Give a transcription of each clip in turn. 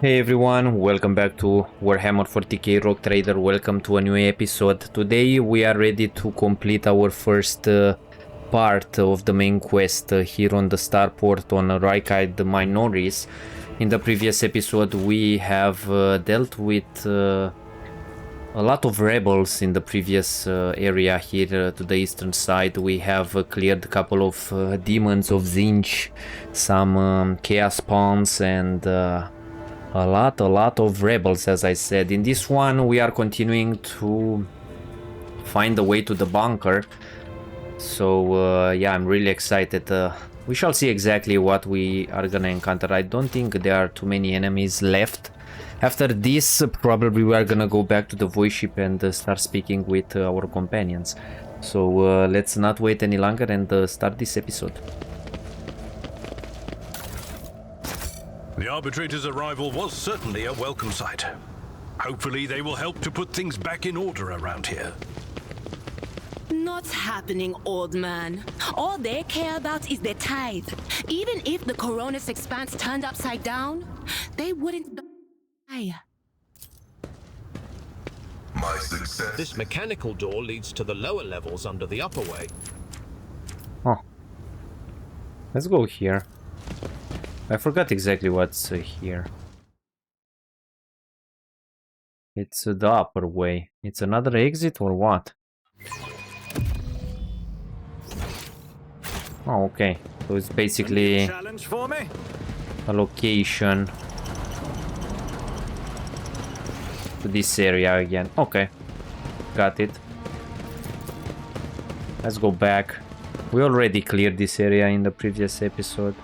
Hey everyone, welcome back to Warhammer 40k Rogue Trader. Welcome to a new episode. Today we are ready to complete our first part of the main quest here on the starport on Rykide Minoris. In the previous episode we have dealt with a lot of rebels in the previous area here to the eastern side. We have cleared a couple of demons of Zinch, some chaos spawns, and a lot of rebels, as I said. In this one we are continuing to find the way to the bunker, so yeah, I'm really excited. We shall see exactly what we are gonna encounter. I don't think there are too many enemies left. After this, probably we are gonna go back to the voidship and start speaking with our companions. So let's not wait any longer and start this episode. The Arbitrator's arrival was certainly a welcome sight. Hopefully they will help to put things back in order around here. Not happening, old man. All they care about is their tithe. Even if the Koronus Expanse turned upside down, they wouldn't die. My success. This mechanical door leads to the lower levels under the upper way. Oh. Let's go here. I forgot exactly what's here. It's the upper way. It's another exit or what? Oh, okay. So it's basically Challenge for me? a location to this area again. Okay, got it. Let's go back. We already cleared this area in the previous episode.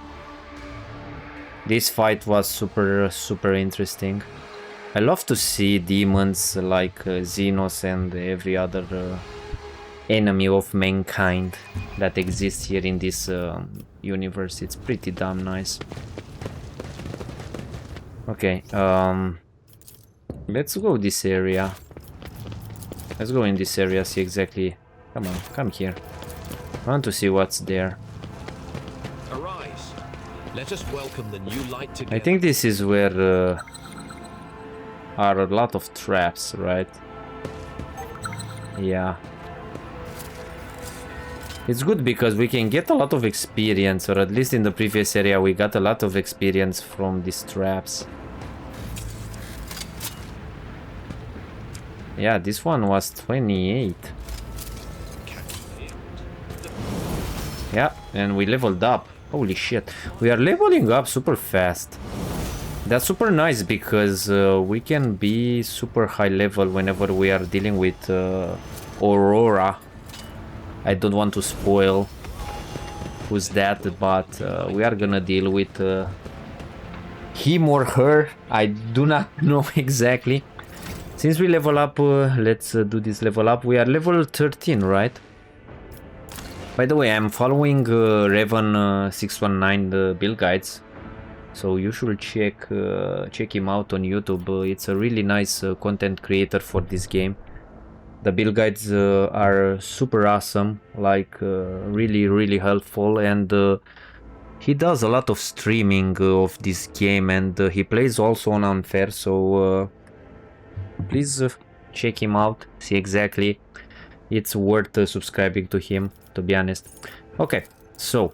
This fight was super interesting. I love to see demons like Xenos and every other enemy of mankind that exists here in this universe. It's pretty damn nice. Okay, let's go this area. Let's go in this area, see exactly. Come on, come here. I want to see what's there. Arise. Let us welcome the new light together. I think this is where are a lot of traps, right? Yeah. It's good because we can get a lot of experience, or at least in the previous area we got a lot of experience from these traps. Yeah, this one was 28. Yeah, and we leveled up. Holy shit. We are leveling up super fast. That's super nice because we can be super high level whenever we are dealing with Aurora. I don't want to spoil who's that, but we are gonna deal with him or her. I do not know exactly. Since we level up, let's do this level up. We are level 13, right? By the way, I'm following Raven 619 build guides, so you should check him out on YouTube. It's a really nice content creator for this game. The build guides are super awesome, like really helpful, and he does a lot of streaming of this game, and he plays also on Unfair, so please check him out, see exactly. It's worth subscribing to him, to be honest. Okay, so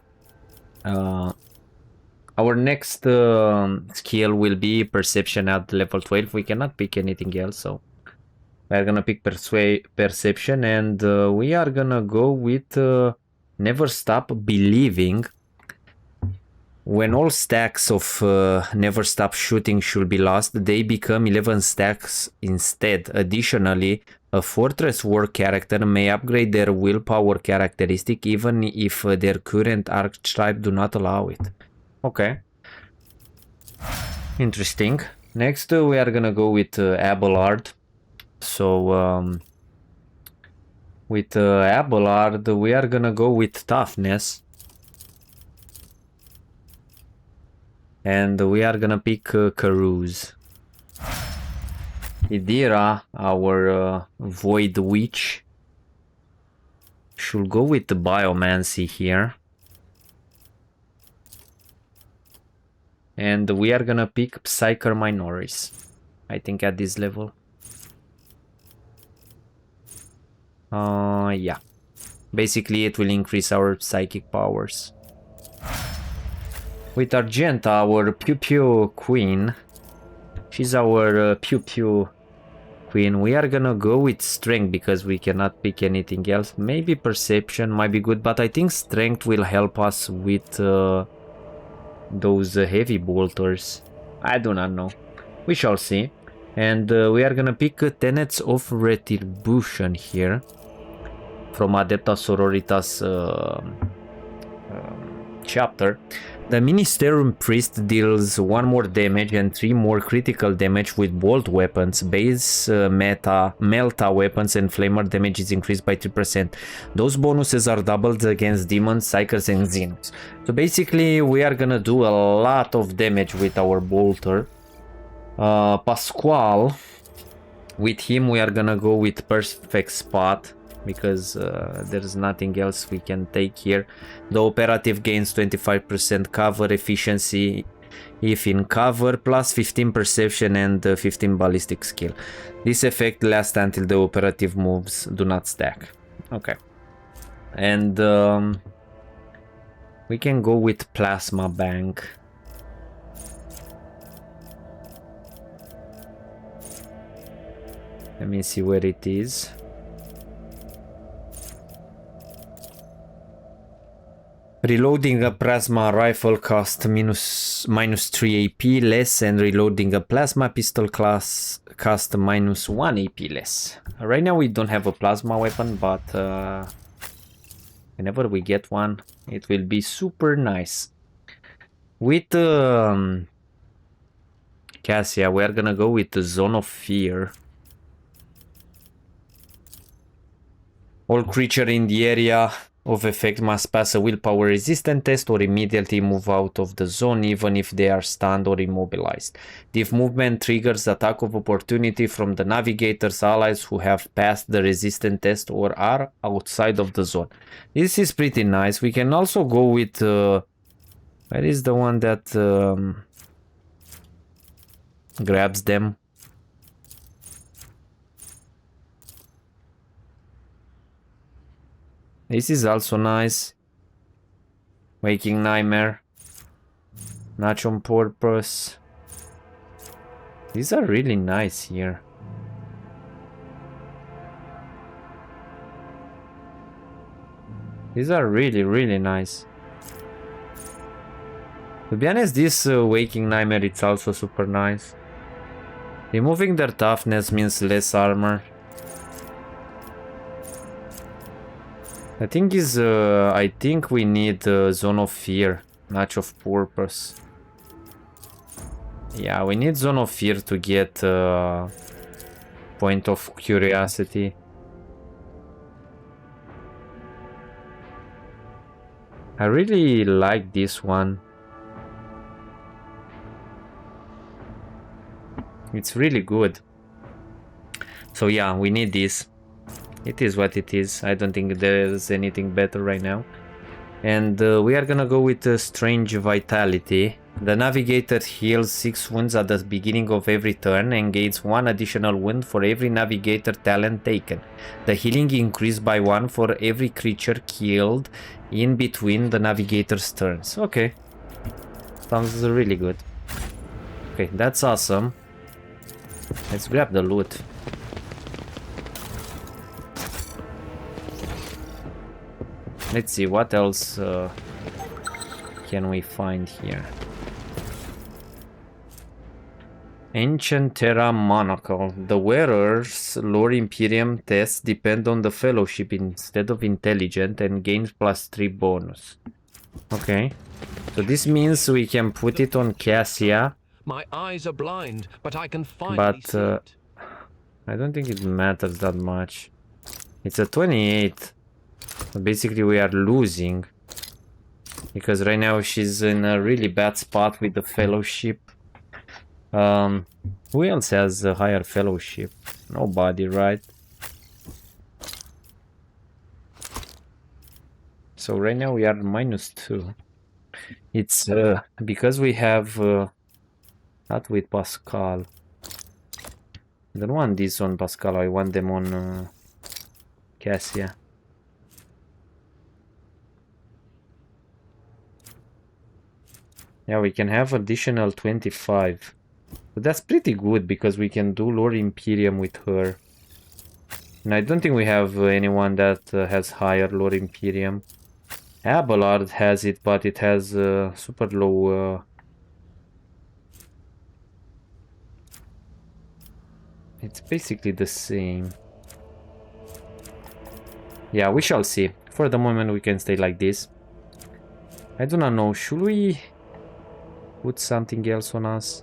our next skill will be perception at level 12. We cannot pick anything else, so we're gonna pick perception, and we are gonna go with never stop believing. When all stacks of never stop shooting should be lost, they become 11 stacks instead. Additionally, a fortress war character may upgrade their willpower characteristic even if their current archetype do not allow it. Okay. Interesting. Next we are gonna go with Abelard. So with Abelard we are gonna go with toughness. And we are gonna pick Karuz. Idira, our Void Witch, should go with the Biomancy here. And we are gonna pick Psyker Minoris, I think, at this level. Yeah. Basically, it will increase our psychic powers. With Argenta, our Pew Pew Queen. She's our Pew Pew Queen. We are gonna go with Strength because we cannot pick anything else. Maybe Perception might be good, but I think Strength will help us with those heavy bolters. I do not know. We shall see. And we are gonna pick Tenets of Retribution here from Adeptus Sororitas chapter. The Ministerium Priest deals 1 more damage and 3 more critical damage with bolt weapons. Base Melta weapons and flamer damage is increased by 3%. Those bonuses are doubled against demons, psychers and xenos. So basically we are gonna do a lot of damage with our bolter. Pasquale, with him we are gonna go with Perfect Spot, because there's nothing else we can take here. The operative gains 25% cover efficiency if in cover, plus 15 perception and 15 ballistic skill. This effect lasts until the operative moves do not stack. Okay. And we can go with Plasma Bank. Let me see where it is. Reloading a plasma rifle cost minus 3 AP less, and reloading a plasma pistol class cost minus 1 AP less. Right now we don't have a plasma weapon, but whenever we get one, it will be super nice. With Cassia, we are gonna go with the Zone of Fear. All creature in the area of effect must pass a willpower resistance test or immediately move out of the zone, even if they are stunned or immobilized. If movement triggers attack of opportunity from the navigator's allies who have passed the resistance test or are outside of the zone. This is pretty nice. We can also go with where is the one that grabs them? This is also nice. Waking Nightmare. Not on purpose. These are really nice here. These are really nice. To be honest, this Waking Nightmare, it's also super nice. Removing their toughness means less armor. The thing is, I think we need Zone of Fear, not of Purpose. Yeah, we need Zone of Fear to get Point of Curiosity. I really like this one. It's really good. So yeah, we need this. It is what it is. I don't think there's anything better right now. And we are gonna go with Strange Vitality. The Navigator heals 6 wounds at the beginning of every turn and gains 1 additional wound for every Navigator talent taken. The healing increased by 1 for every creature killed in between the Navigator's turns. Okay. Sounds really good. Okay, that's awesome. Let's grab the loot. Let's see, what else can we find here? Ancient Terra Monocle. The wearer's Lore Imperium tests depend on the fellowship instead of intelligent and gains +3 bonus. Okay. So this means we can put it on Cassia. My eyes are blind, but I can finally see it. I don't think it matters that much. It's a 28. So basically we are losing. Because right now she's in a really bad spot with the fellowship. Who else has a higher fellowship? Nobody, right? So right now we are -2. It's because we have not with Pascal. I don't want this on Pascal, I want them on Cassia. Yeah, we can have additional 25. But that's pretty good because we can do Lord Imperium with her. And I don't think we have anyone that has higher Lord Imperium. Abelard has it, but it has super low... It's basically the same. Yeah, we shall see. For the moment we can stay like this. I do not know, should we put something else on us?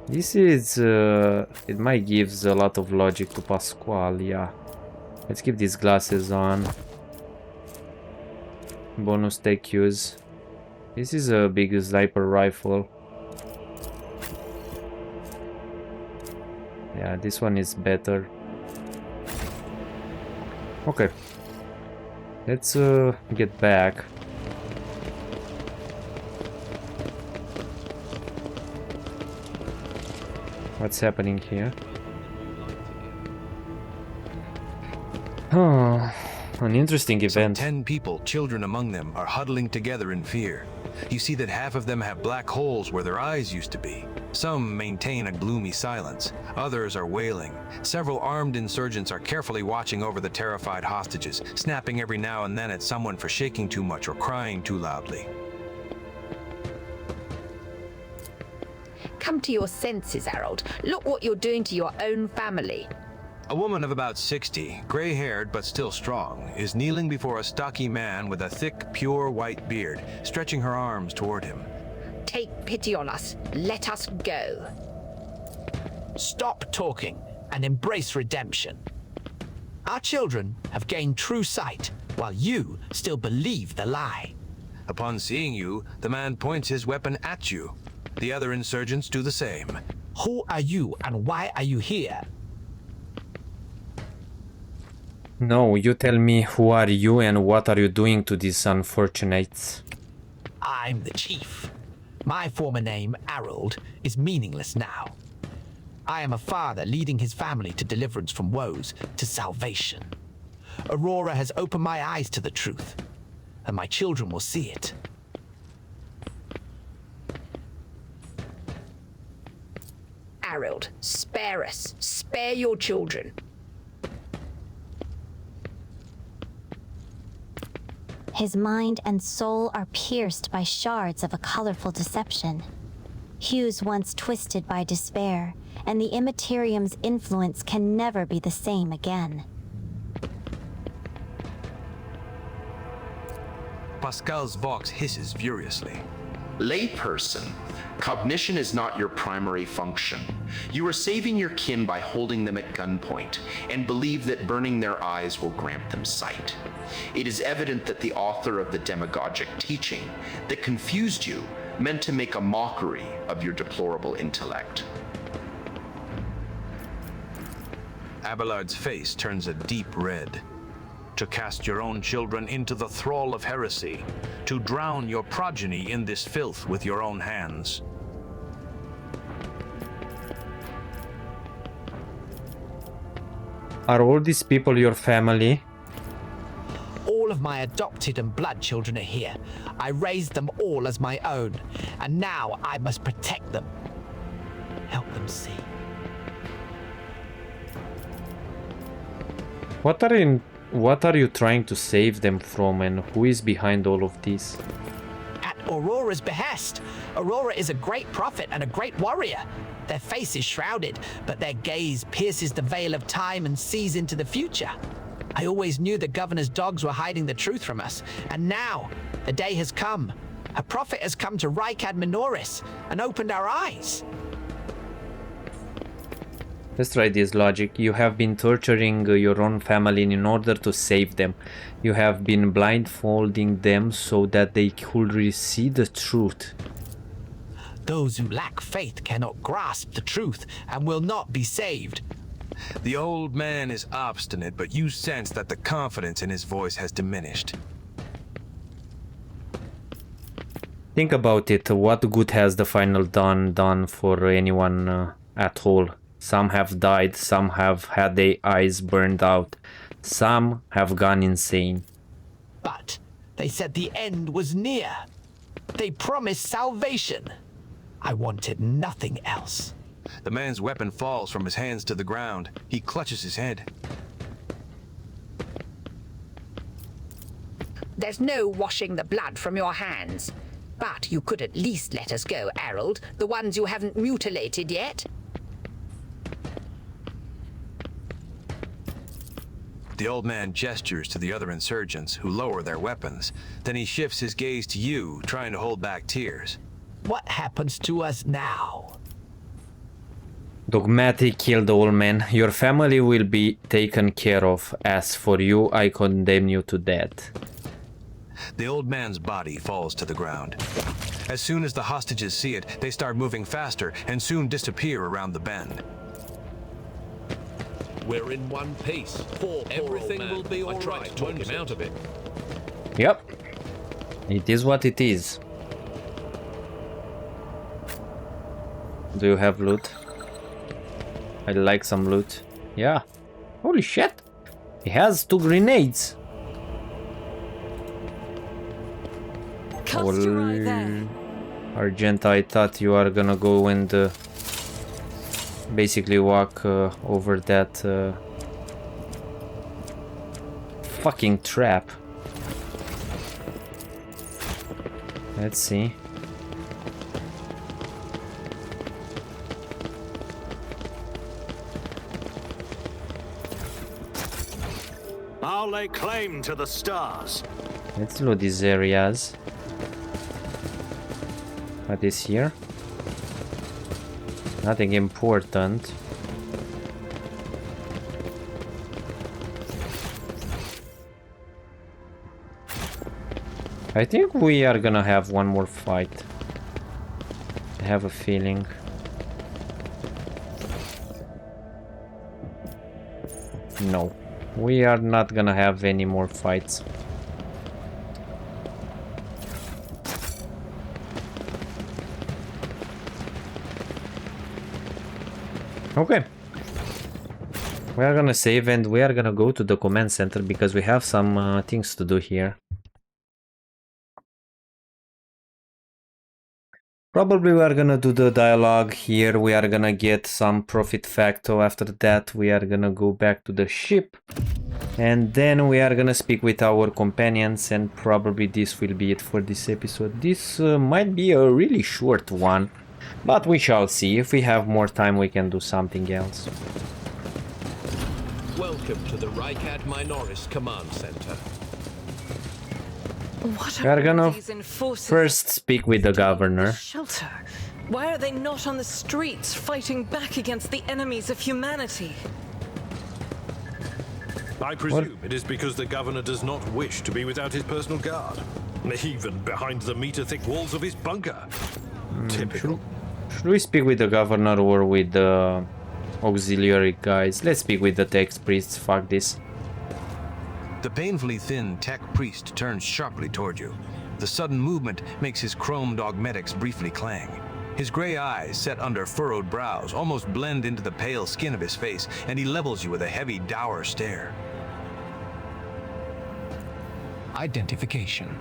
This is... it might give a lot of logic to Pasquale, yeah. Let's keep these glasses on. Bonus tech use. This is a big sniper rifle. Yeah, this one is better. Okay. Let's get back. What's happening here? Oh, an interesting event. 10 people, children among them, are huddling together in fear. You see that half of them have black holes where their eyes used to be. Some maintain a gloomy silence. Others are wailing. Several armed insurgents are carefully watching over the terrified hostages, snapping every now and then at someone for shaking too much or crying too loudly. Come to your senses, Harold. Look what you're doing to your own family. A woman of about 60, gray-haired but still strong, is kneeling before a stocky man with a thick, pure white beard, stretching her arms toward him. Take pity on us. Let us go. Stop talking and embrace redemption. Our children have gained true sight, while you still believe the lie. Upon seeing you, the man points his weapon at you. The other insurgents do the same. Who are you and why are you here? No, you tell me who are you and what are you doing to these unfortunates? I'm the chief. My former name, Harold, is meaningless now. I am a father leading his family to deliverance from woes to salvation. Aurora has opened my eyes to the truth, and my children will see it. Harold, spare us. Spare your children. His mind and soul are pierced by shards of a colorful deception. Hues once twisted by despair, and the Immaterium's influence can never be the same again. Pascal's vox hisses furiously. Layperson, cognition is not your primary function. You are saving your kin by holding them at gunpoint, and believe that burning their eyes will grant them sight. It is evident that the author of the demagogic teaching that confused you meant to make a mockery of your deplorable intellect. Abelard's face turns a deep red. To cast your own children into the thrall of heresy, to drown your progeny in this filth with your own hands. Are all these people your family? All of my adopted and blood children are here. I raised them all as my own, and now I must protect them. Help them see. What are you trying to save them from, and who is behind all of this? At Aurora's behest. Aurora is a great prophet and a great warrior. Their face is shrouded, but their gaze pierces the veil of time and sees into the future. I always knew the governor's dogs were hiding the truth from us, and now the day has come. A prophet has come to Reich ad Minoris and opened our eyes. Let's try this logic. You have been torturing your own family in order to save them. You have been blindfolding them so that they could see the truth. Those who lack faith cannot grasp the truth and will not be saved. The old man is obstinate, but you sense that the confidence in his voice has diminished. Think about it. What good has the final dawn done for anyone at all? Some have died, some have had their eyes burned out, some have gone insane. But they said the end was near. They promised salvation. I wanted nothing else. The man's weapon falls from his hands to the ground. He clutches his head. There's no washing the blood from your hands. But you could at least let us go, Harold, the ones you haven't mutilated yet. The old man gestures to the other insurgents, who lower their weapons. Then he shifts his gaze to you, trying to hold back tears. What happens to us now? Dogmatic killed old man. Your family will be taken care of. As for you, I condemn you to death. The old man's body falls to the ground. As soon as the hostages see it, they start moving faster and soon disappear around the bend. We're in one piece. Everything will be all right. I tried to talk him out of it. Yep. It is what it is. Do you have loot? I'd like some loot. Yeah. Holy shit. He has 2 grenades. Argent, I thought you are gonna go and basically walk over that fucking trap. Let's see. I'll lay claim to the stars. Let's loot these areas. What is here? Nothing important. I think we are gonna have one more fight. I have a feeling. No, we are not gonna have any more fights. Okay. We are gonna save and we are gonna go to the command center because we have some things to do here. Probably we are gonna do the dialogue here. We are gonna get some profit facto. After that we are gonna go back to the ship. And then we are gonna speak with our companions, and probably this will be it for this episode. This might be a really short one, but we shall see. If we have more time we can do something else. Welcome to the Rycat Minoris Command Center. What We are gonna these enforcers? first speak with the governor. Shelter. Why are they not on the streets fighting back against the enemies of humanity? I presume it is because the governor does not wish to be without his personal guard, even behind the meter-thick walls of his bunker. Typical. Should we speak with the governor or with the auxiliary guys? Let's speak with the tech priests. Fuck this. The painfully thin tech priest turns sharply toward you. The sudden movement makes his chromed augmetics briefly clang. His gray eyes, set under furrowed brows, almost blend into the pale skin of his face, and he levels you with a heavy, dour stare. Identification.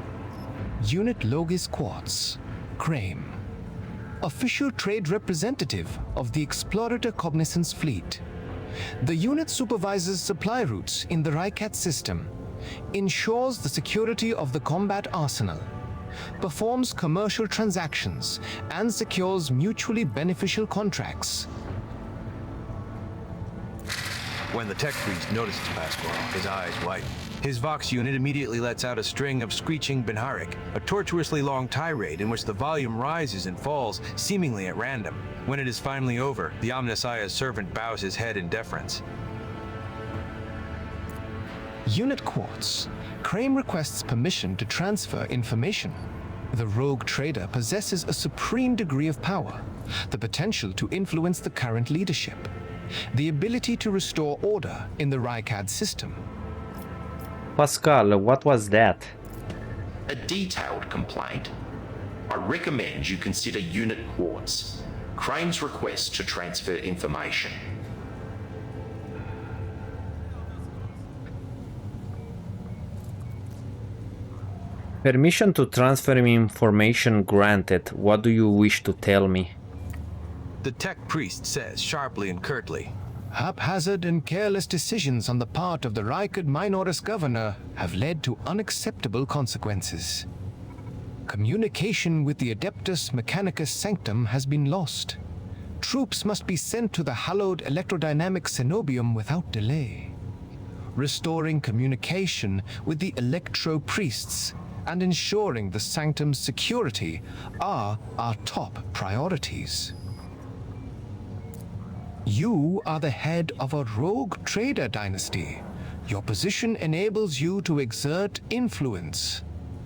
Unit Logis Quartz. Crame. Official trade representative of the Explorator Cognizance Fleet. The unit supervises supply routes in the Rycat system, ensures the security of the combat arsenal, performs commercial transactions, and secures mutually beneficial contracts. When the tech priest notices Pasquale, his eyes widen. His Vox unit immediately lets out a string of screeching Benharic, a tortuously long tirade in which the volume rises and falls seemingly at random. When it is finally over, the Omnissiah's servant bows his head in deference. Unit Quartz. Crane requests permission to transfer information. The rogue trader possesses a supreme degree of power, the potential to influence the current leadership, the ability to restore order in the Rycad system. Pascal, what was that? A detailed complaint. I recommend you consider Unit Quartz, Crane's request to transfer information. Permission to transfer information granted. What do you wish to tell me? The tech priest says sharply and curtly. Haphazard and careless decisions on the part of the Rykard Minoris governor have led to unacceptable consequences. Communication with the Adeptus Mechanicus Sanctum has been lost. Troops must be sent to the hallowed electrodynamic cenobium without delay. Restoring communication with the Electro Priests and ensuring the Sanctum's security are our top priorities. You are the head of a rogue trader dynasty. Your position enables you to exert influence.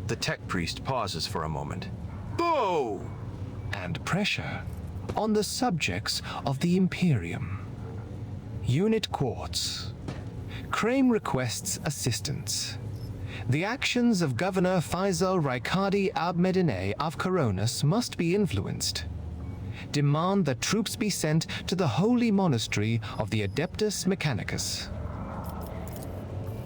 The tech priest pauses for a moment. Bow! And pressure on the subjects of the Imperium. Unit Quartz. Crane requests assistance. The actions of Governor Faisal Raikadi Abmedine of Koronus must be influenced. Demand that troops be sent to the holy monastery of the Adeptus Mechanicus.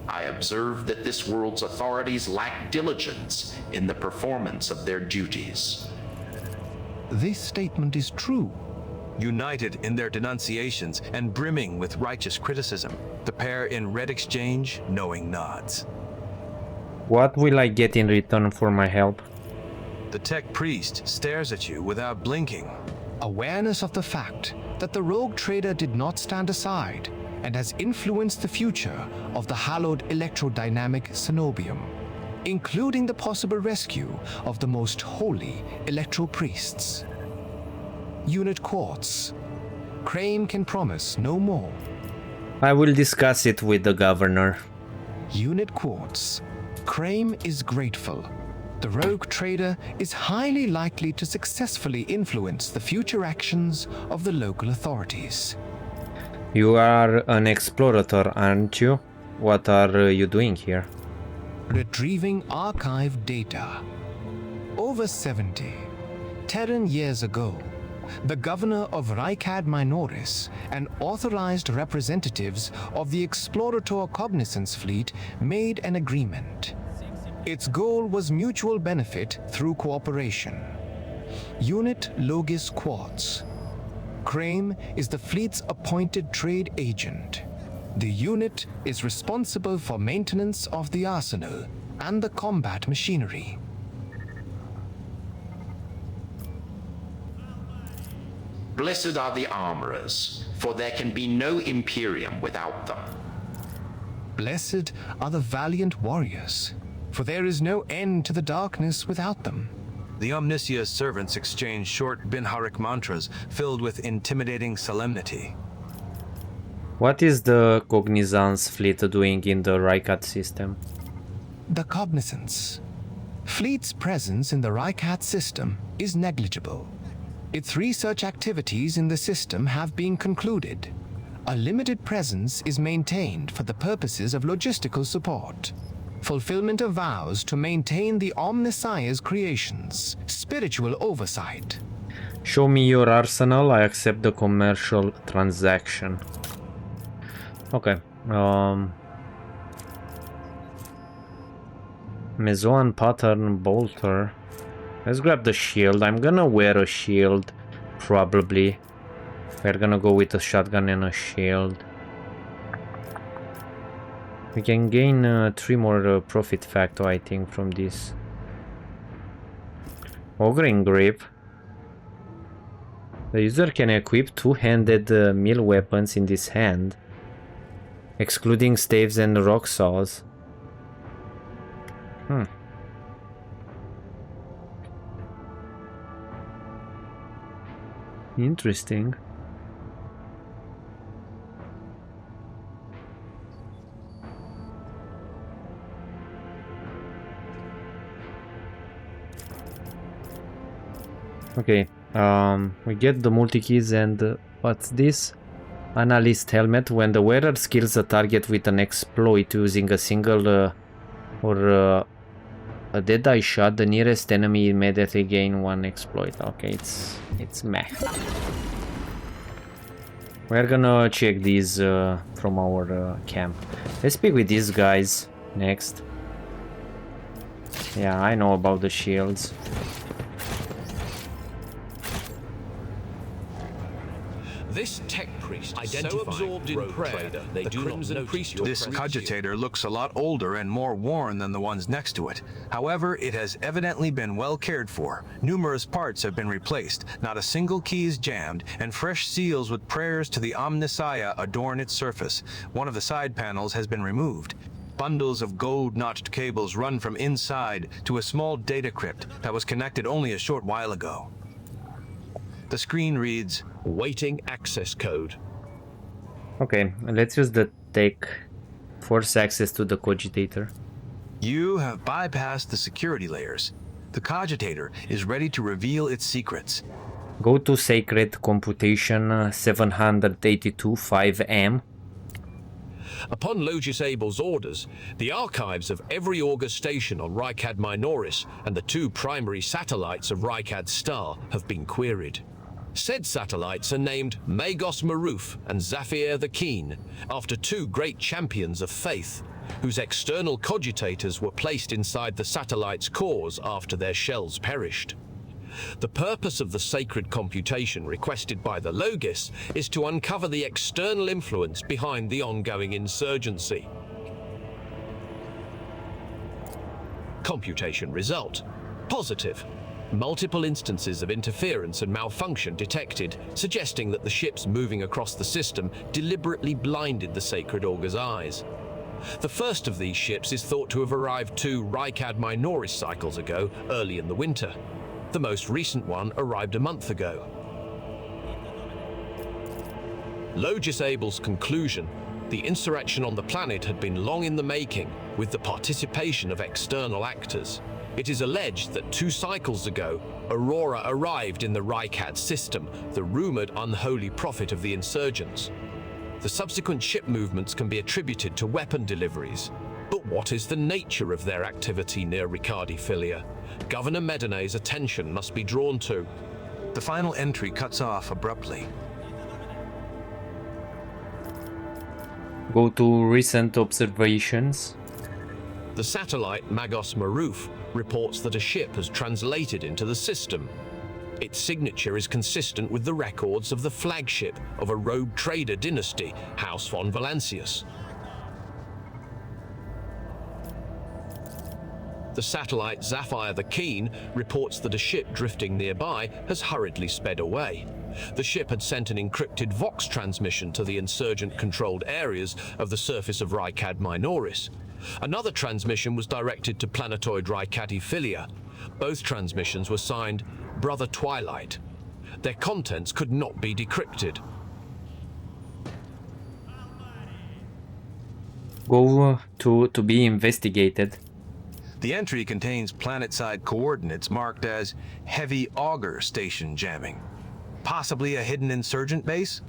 I observe that this world's authorities lack diligence in the performance of their duties. This statement is true. United in their denunciations and brimming with righteous criticism, the pair in red exchange knowing nods. What will I get in return for my help? The tech priest stares at you without blinking. Awareness of the fact that the rogue trader did not stand aside and has influenced the future of the hallowed electrodynamic cenobium, including the possible rescue of the most holy electro priests. Unit Quartz. Crane can promise no more. I will discuss it with the governor. Unit Quartz. Crane is grateful. The rogue trader is highly likely to successfully influence the future actions of the local authorities. You are an explorator, aren't you? What are you doing here? Retrieving archive data. Over 70 Terran years ago, the governor of Rykard Minoris and authorized representatives of the Explorator Cognizance fleet made an agreement. Its goal was mutual benefit through cooperation. Unit Logis Quartz. Crane is the fleet's appointed trade agent. The unit is responsible for maintenance of the arsenal and the combat machinery. Blessed are the armorers, for there can be no Imperium without them. Blessed are the valiant warriors, for there is no end to the darkness without them. The Omnisia's servants exchange short Binharic mantras filled with intimidating solemnity. What is the Cognizance fleet doing in the Rykard system? The Cognizance. Fleet's presence in the Rykard system is negligible. Its research activities in the system have been concluded. A limited presence is maintained for the purposes of logistical support, fulfillment of vows to maintain the Omnissiah's creations, spiritual oversight. Show me your arsenal, I accept the commercial transaction. Okay. Mezoan pattern bolter. Let's grab the shield. I'm gonna wear a shield, probably. We're gonna go with a shotgun and a shield. We can gain 3 more profit factor, I think, from this. Ogre grip. The user can equip two-handed melee weapons in this hand, excluding staves and rock saws. Interesting. Okay, we get the multi-keys and what's this? Analyst helmet. When the wearer skills a target with an exploit using a single or A dead eye shot. The nearest enemy immediately gain 1 exploit. Okay, it's meh. We're gonna check these from our camp. Let's speak with these guys next. Yeah, I know about the shields. This tech priest so absorbed in prayer, they do not notice your This cogitator looks a lot older and more worn than the ones next to it. However, it has evidently been well cared for. Numerous parts have been replaced, not a single key is jammed, and fresh seals with prayers to the Omnissiah adorn its surface. One of the side panels has been removed. Bundles of gold-notched cables run from inside to a small data crypt that was connected only a short while ago. The screen reads, "Waiting access code." Okay, let's use the tech. Force access to the cogitator. You have bypassed the security layers. The cogitator is ready to reveal its secrets. Go to Sacred Computation 782 5M. Upon Logis Abel's orders, the archives of every Augur station on Rykad Minoris and the 2 primary satellites of Rykad's star have been queried. Said satellites are named Magos Maruf and Zafir the Keen, after 2 great champions of faith, whose external cogitators were placed inside the satellites' cores after their shells perished. The purpose of the sacred computation requested by the Logis is to uncover the external influence behind the ongoing insurgency. Computation result: positive. Multiple instances of interference and malfunction detected, suggesting that the ships moving across the system deliberately blinded the Sacred Augur's eyes. The first of these ships is thought to have arrived 2 Rykad Minoris cycles ago, early in the winter. The most recent one arrived a month ago. Logis Abel's conclusion: the insurrection on the planet had been long in the making, with the participation of external actors. It is alleged that 2 cycles ago, Aurora arrived in the Rykad system, the rumored unholy prophet of the insurgents. The subsequent ship movements can be attributed to weapon deliveries. But what is the nature of their activity near Ricardi Filia? Governor Medine's attention must be drawn to. The final entry cuts off abruptly. Go to recent observations. The satellite Magos Maruf reports that a ship has translated into the system. Its signature is consistent with the records of the flagship of a rogue trader dynasty, House von Valancius. The satellite Zafir the Keen reports that a ship drifting nearby has hurriedly sped away. The ship had sent an encrypted Vox transmission to the insurgent-controlled areas of the surface of Rykad Minoris. Another transmission was directed to planetoid Rykadi Filia. Both transmissions were signed Brother Twilight. Their contents could not be decrypted. Go to be investigated. The entry contains planet-side coordinates marked as Heavy Augur Station jamming. Possibly a hidden insurgent base?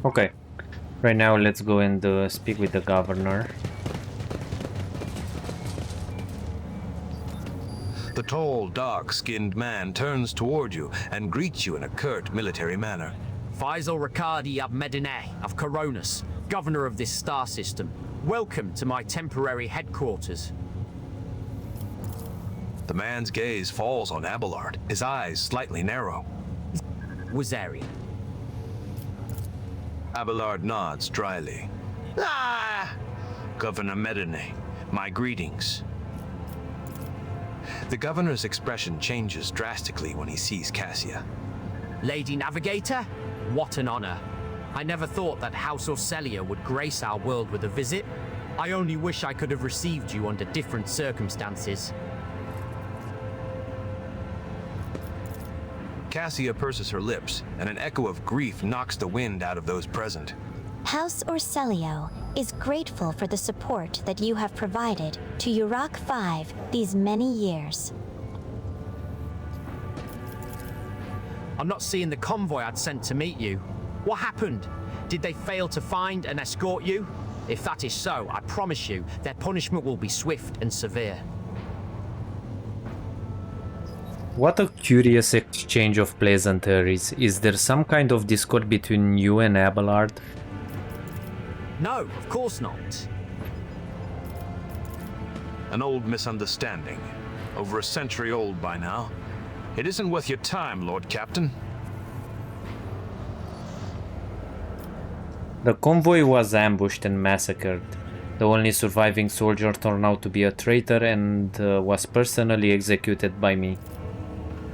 Okay. Right now, let's go and speak with the governor. The tall, dark-skinned man turns toward you and greets you in a curt military manner. Faisal Ricardi ab Medineh of Koronus, governor of this star system. Welcome to my temporary headquarters. The man's gaze falls on Abelard, his eyes slightly narrow. Wazarian. Abelard nods dryly. Ah! Governor Medineh, my greetings. The governor's expression changes drastically when he sees Cassia. Lady Navigator, what an honor. I never thought that House Orcelia would grace our world with a visit. I only wish I could have received you under different circumstances. Cassia purses her lips, and an echo of grief knocks the wind out of those present. House Orcelio is grateful for the support that you have provided to Urak 5 these many years. I'm not seeing the convoy I'd sent to meet you. What happened? Did they fail to find and escort you? If that is so, I promise you, their punishment will be swift and severe. What a curious exchange of pleasantries. Is there some kind of discord between you and Abelard? No, of course not. An old misunderstanding. Over a century old by now. It isn't worth your time, Lord Captain. The convoy was ambushed and massacred. The only surviving soldier turned out to be a traitor and was personally executed by me.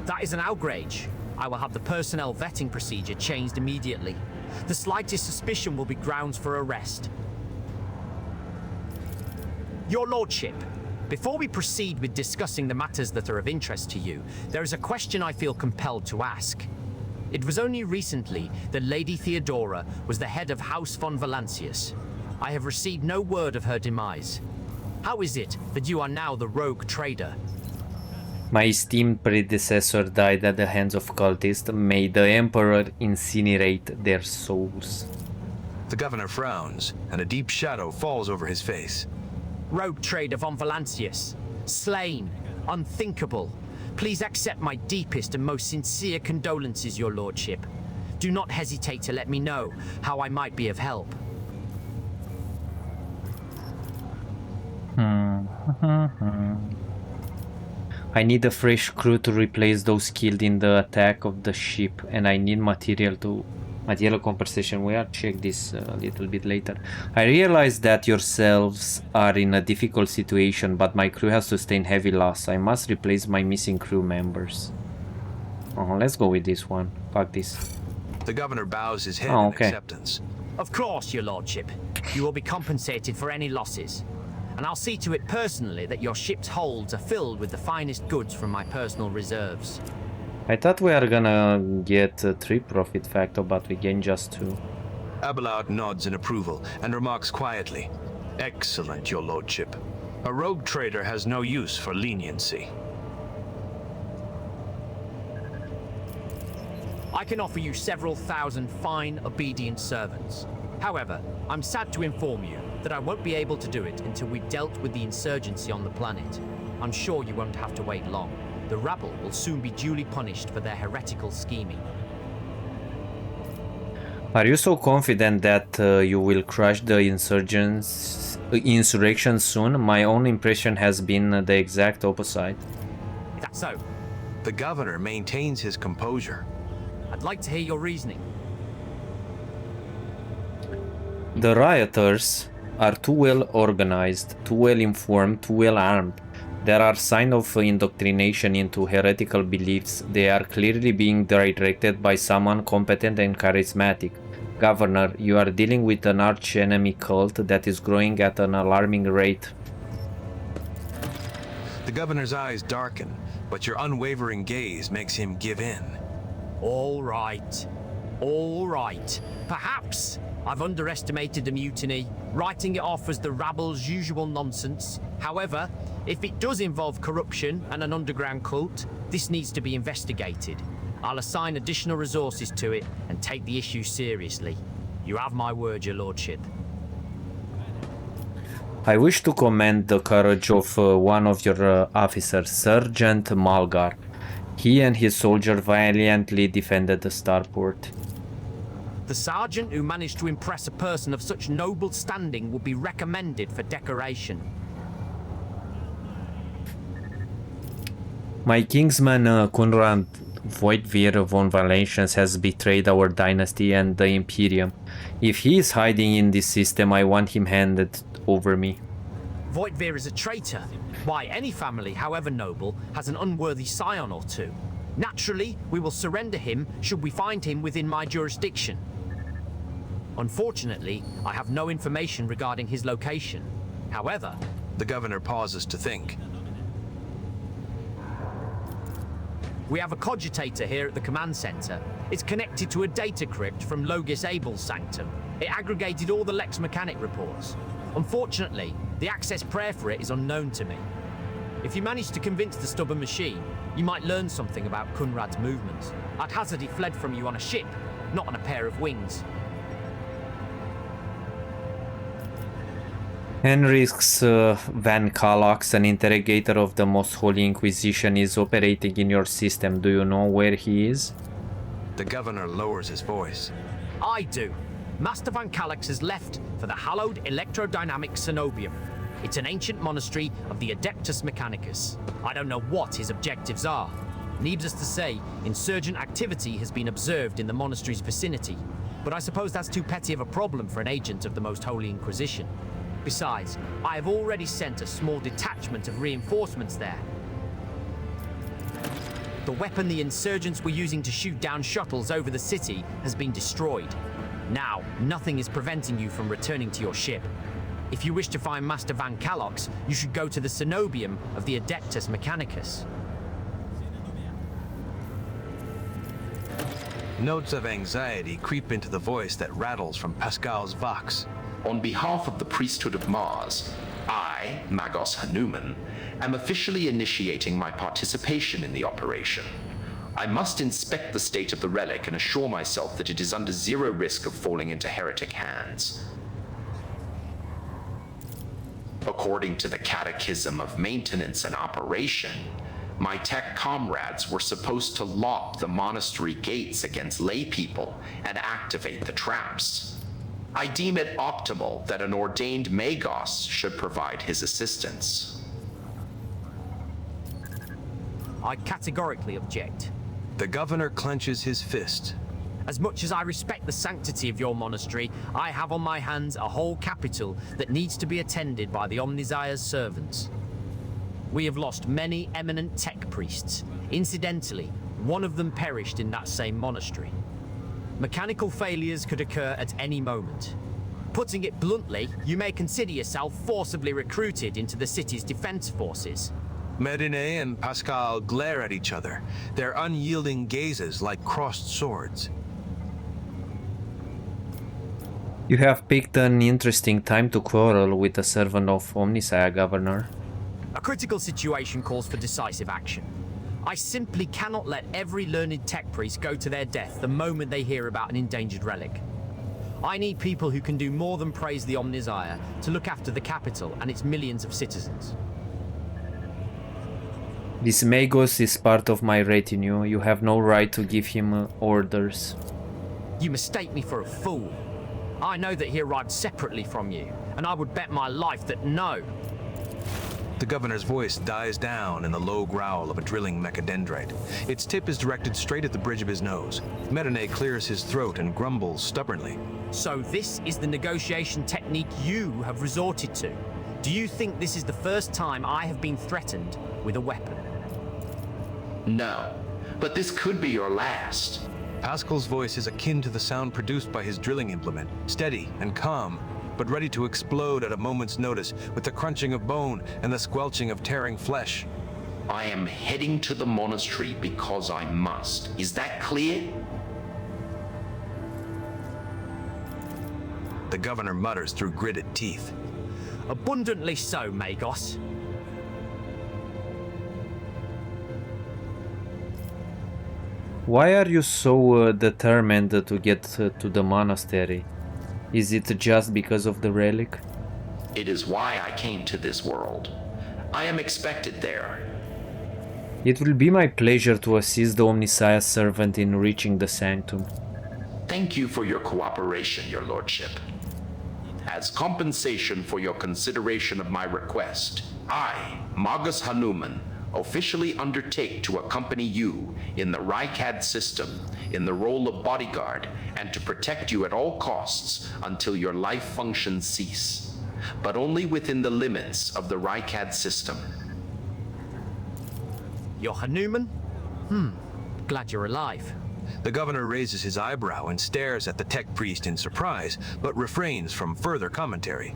That is an outrage. I will have the personnel vetting procedure changed immediately. The slightest suspicion will be grounds for arrest. Your Lordship, before we proceed with discussing the matters that are of interest to you, there is a question I feel compelled to ask. It was only recently that Lady Theodora was the head of House von Valancius. I have received no word of her demise. How is it that you are now the rogue trader? My esteemed predecessor died at the hands of cultists. May the Emperor incinerate their souls. The governor frowns, and a deep shadow falls over his face. Rogue trader von Valancius. Slain. Unthinkable. Please accept my deepest and most sincere condolences, Your Lordship. Do not hesitate to let me know how I might be of help. I need a fresh crew to replace those killed in the attack of the ship, and I need material compensation. We'll check this a little bit later. I realize that yourselves are in a difficult situation, but my crew has sustained heavy loss. I must replace my missing crew members. Let's go with this one. Fuck this. The governor bows his head in acceptance. Of course, Your Lordship. You will be compensated for any losses. And I'll see to it personally that your ship's holds are filled with the finest goods from my personal reserves. I thought we are gonna get 3 profit factor, but we gain just 2. Abelard nods in approval and remarks quietly, "Excellent, Your Lordship. A rogue trader has no use for leniency." I can offer you several thousand fine, obedient servants. However, I'm sad to inform you that I won't be able to do it until we've dealt with the insurgency on the planet. I'm sure you won't have to wait long. The rabble will soon be duly punished for their heretical scheming. Are you so confident that you will crush the insurrection soon? My own impression has been the exact opposite. That's so. The governor maintains his composure. I'd like to hear your reasoning. The rioters are too well organized, too well informed, too well armed. There are signs of indoctrination into heretical beliefs. They are clearly being directed by someone competent and charismatic. Governor, you are dealing with an arch-enemy cult that is growing at an alarming rate. The governor's eyes darken, but your unwavering gaze makes him give in. All right. All right. Perhaps I've underestimated the mutiny, writing it off as the rabble's usual nonsense. However, if it does involve corruption and an underground cult, this needs to be investigated. I'll assign additional resources to it and take the issue seriously. You have my word, Your Lordship. I wish to commend the courage of one of your officers, Sergeant Malgar. He and his soldier valiantly defended the starport. The sergeant who managed to impress a person of such noble standing would be recommended for decoration. My kingsman Conrad Voidveer von Valancius has betrayed our dynasty and the Imperium. If he is hiding in this system, I want him handed over me. Voidveer is a traitor. Why, any family, however noble, has an unworthy scion or two. Naturally, we will surrender him should we find him within my jurisdiction. Unfortunately, I have no information regarding his location. However... The governor pauses to think. We have a cogitator here at the command center. It's connected to a data crypt from Logis Abel's sanctum. It aggregated all the Lex Mechanic reports. Unfortunately, the access prayer for it is unknown to me. If you manage to convince the stubborn machine, you might learn something about Kunrad's movements. I'd hazard he fled from you on a ship, not on a pair of wings. Henrix Van Calox, an interrogator of the Most Holy Inquisition, is operating in your system. Do you know where he is? The governor lowers his voice. I do. Master Van Calox has left for the hallowed electrodynamic Cenobium. It's an ancient monastery of the Adeptus Mechanicus. I don't know what his objectives are. Needless to say, insurgent activity has been observed in the monastery's vicinity, but I suppose that's too petty of a problem for an agent of the Most Holy Inquisition. Besides, I have already sent a small detachment of reinforcements there. The weapon the insurgents were using to shoot down shuttles over the city has been destroyed. Now, nothing is preventing you from returning to your ship. If you wish to find Master Van Calox, you should go to the Cenobium of the Adeptus Mechanicus. Notes of anxiety creep into the voice that rattles from Pascal's vox. On behalf of the priesthood of Mars, I, Magos Hanuman, am officially initiating my participation in the operation. I must inspect the state of the relic and assure myself that it is under zero risk of falling into heretic hands. According to the Catechism of Maintenance and Operation, my tech comrades were supposed to lock the monastery gates against lay people and activate the traps. I deem it optimal that an ordained Magos should provide his assistance. I categorically object. The governor clenches his fist. As much as I respect the sanctity of your monastery, I have on my hands a whole capital that needs to be attended by the Omnissiah's servants. We have lost many eminent tech priests. Incidentally, one of them perished in that same monastery. Mechanical failures could occur at any moment. Putting it bluntly, you may consider yourself forcibly recruited into the city's defense forces. Medine and Pascal glare at each other, their unyielding gazes like crossed swords. You have picked an interesting time to quarrel with a servant of Omnissiah, Governor. A critical situation calls for decisive action. I simply cannot let every learned tech priest go to their death the moment they hear about an endangered relic. I need people who can do more than praise the Omnissiah to look after the capital and its millions of citizens. This Magos is part of my retinue. You have no right to give him orders. You mistake me for a fool. I know that he arrived separately from you, and I would bet my life that no. The governor's voice dies down in the low growl of a drilling mechadendrite. Its tip is directed straight at the bridge of his nose. Medine clears his throat and grumbles stubbornly. So this is the negotiation technique you have resorted to. Do you think this is the first time I have been threatened with a weapon? No, but this could be your last. Pascal's voice is akin to the sound produced by his drilling implement, steady and calm, but ready to explode at a moment's notice with the crunching of bone and the squelching of tearing flesh. I am heading to the monastery because I must. Is that clear? The governor mutters through gritted teeth. Abundantly so, Magos. Why are you so determined to get to the monastery? Is it just because of the relic? It is why I came to this world. I am expected there. It will be my pleasure to assist the Omnissiah servant in reaching the sanctum. Thank you for your cooperation, your lordship. As compensation for your consideration of my request, I, Magus Hanuman, officially undertake to accompany you in the Rykad system in the role of bodyguard and to protect you at all costs until your life functions cease, but only within the limits of the Rykad system. You're Hanuman? Glad you're alive. The governor raises his eyebrow and stares at the tech priest in surprise, but refrains from further commentary.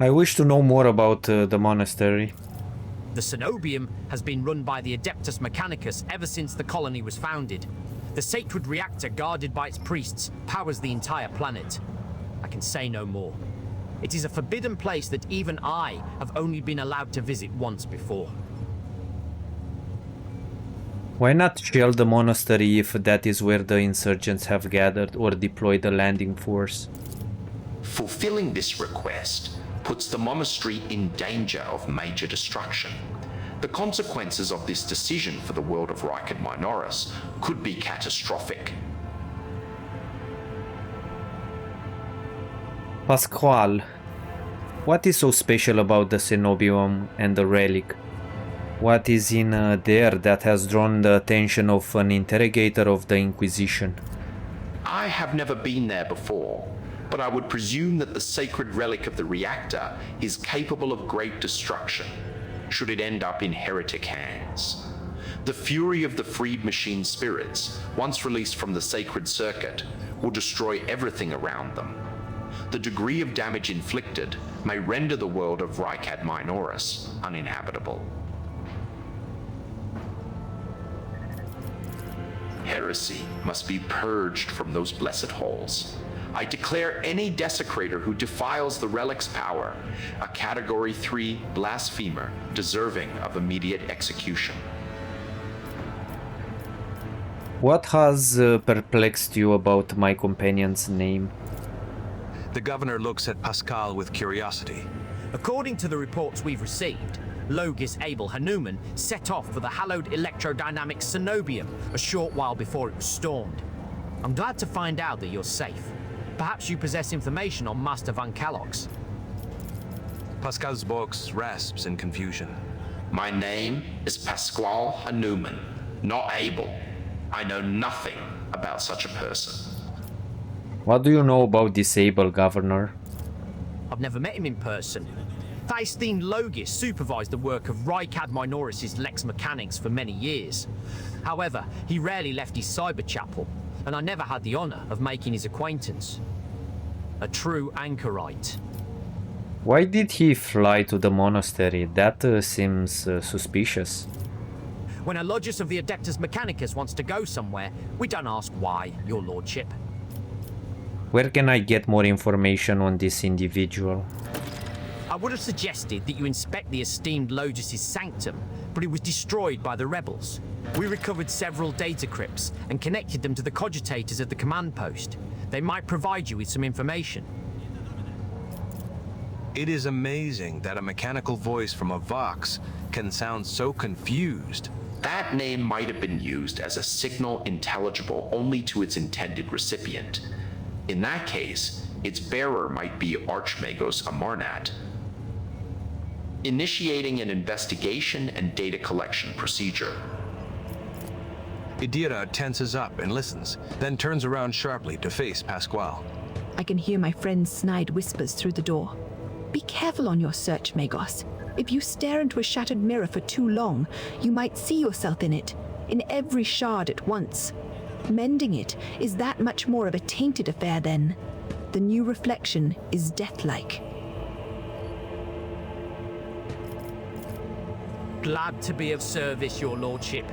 I wish to know more about the monastery. The Cenobium has been run by the Adeptus Mechanicus ever since the colony was founded. The sacred reactor guarded by its priests powers the entire planet. I can say no more. It is a forbidden place that even I have only been allowed to visit once before. Why not shell the monastery if that is where the insurgents have gathered or deployed a landing force? Fulfilling this request puts the monastery in danger of major destruction. The consequences of this decision for the world of Rykad Minoris could be catastrophic. Pasquale, what is so special about the Cenobium and the relic? What is in there that has drawn the attention of an interrogator of the Inquisition? I have never been there before, but I would presume that the sacred relic of the reactor is capable of great destruction, should it end up in heretic hands. The fury of the freed machine spirits, once released from the sacred circuit, will destroy everything around them. The degree of damage inflicted may render the world of Rykad Minoris uninhabitable. Heresy must be purged from those blessed halls. I declare any desecrator who defiles the relic's power a Category 3 blasphemer deserving of immediate execution. What has perplexed you about my companion's name? The governor looks at Pascal with curiosity. According to the reports we've received, Logis Abel Hanuman set off for the hallowed electrodynamic Cenobium a short while before it was stormed. I'm glad to find out that you're safe. Perhaps you possess information on Master Van Kalox. Pascal's box rasps in confusion. My name is Pasquale Hanuman, not Abel. I know nothing about such a person. What do you know about this Abel, Governor? I've never met him in person. That esteemed Logis supervised the work of Rykad Minoris' Lex Mechanics for many years. However, he rarely left his cyber chapel, and I never had the honor of making his acquaintance. A true anchorite. Why did he fly to the monastery? That seems suspicious. When a Logis of the Adeptus Mechanicus wants to go somewhere, we don't ask why, your lordship. Where can I get more information on this individual? I would have suggested that you inspect the esteemed Logis' sanctum, but it was destroyed by the rebels. We recovered several data crypts and connected them to the cogitators at the command post. They might provide you with some information. It is amazing that a mechanical voice from a Vox can sound so confused. That name might have been used as a signal intelligible only to its intended recipient. In that case, its bearer might be Archmagos Amarnat. Initiating an investigation and data collection procedure. Idira tenses up and listens, then turns around sharply to face Pasquale. I can hear my friend's snide whispers through the door. Be careful on your search, Magos. If you stare into a shattered mirror for too long, you might see yourself in it, in every shard at once. Mending it is that much more of a tainted affair then. The new reflection is death-like. Glad to be of service, your lordship.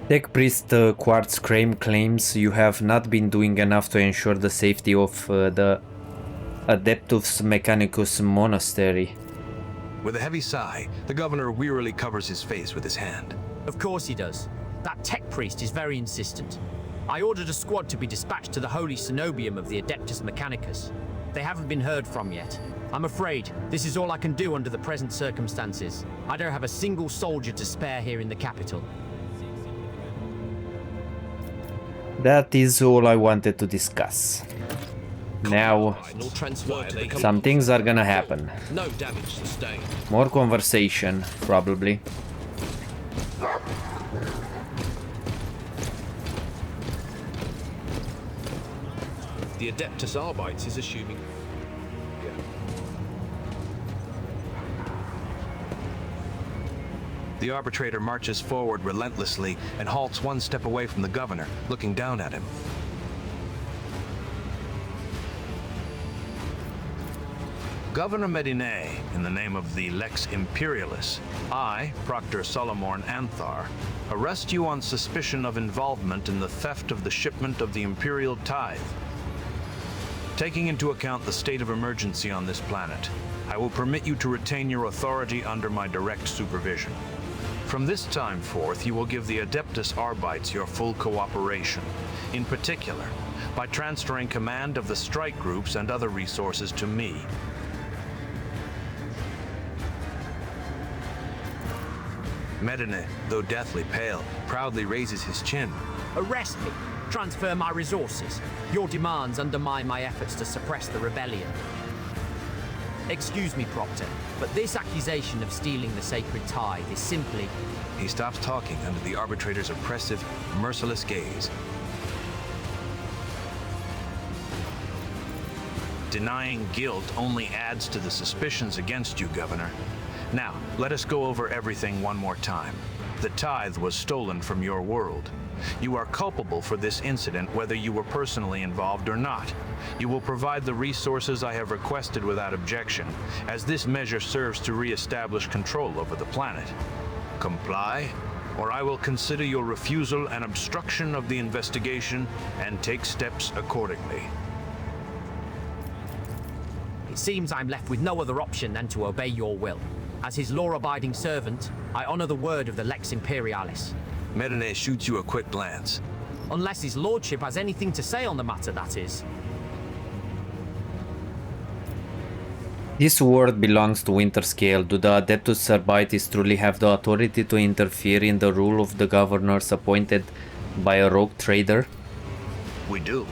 Tech Priest Quartz Crane claims you have not been doing enough to ensure the safety of the Adeptus Mechanicus monastery. With a heavy sigh, the governor wearily covers his face with his hand. Of course he does. That tech priest is very insistent. I ordered a squad to be dispatched to the holy Cenobium of the Adeptus Mechanicus. They haven't been heard from yet. I'm afraid this is all I can do under the present circumstances. I don't have a single soldier to spare here in the capital. That is all I wanted to discuss. Now, some things are gonna happen. No damage sustained. More conversation, probably. The Adeptus Arbites is assuming... The Arbitrator marches forward relentlessly and halts one step away from the governor, looking down at him. Governor Medine, in the name of the Lex Imperialis, I, Proctor Solomorn Anthar, arrest you on suspicion of involvement in the theft of the shipment of the Imperial tithe. Taking into account the state of emergency on this planet, I will permit you to retain your authority under my direct supervision. From this time forth, you will give the Adeptus Arbites your full cooperation, in particular, by transferring command of the strike groups and other resources to me. Medine, though deathly pale, proudly raises his chin. Arrest me. Transfer my resources. Your demands undermine my efforts to suppress the rebellion. Excuse me, Proctor, but this accusation of stealing the sacred tithe is simply... He stops talking under the Arbitrator's oppressive, merciless gaze. Denying guilt only adds to the suspicions against you, Governor. Now, let us go over everything one more time. The tithe was stolen from your world. You are culpable for this incident whether you were personally involved or not. You will provide the resources I have requested without objection, as this measure serves to re-establish control over the planet. Comply, or I will consider your refusal an obstruction of the investigation and take steps accordingly. It seems I'm left with no other option than to obey your will. As his law-abiding servant, I honor the word of the Lex Imperialis. Medine shoots you a quick glance. Unless his lordship has anything to say on the matter, that is. This world belongs to Winterscale. Do the Adeptus Arbites truly have the authority to interfere in the rule of the governors appointed by a rogue trader? We do.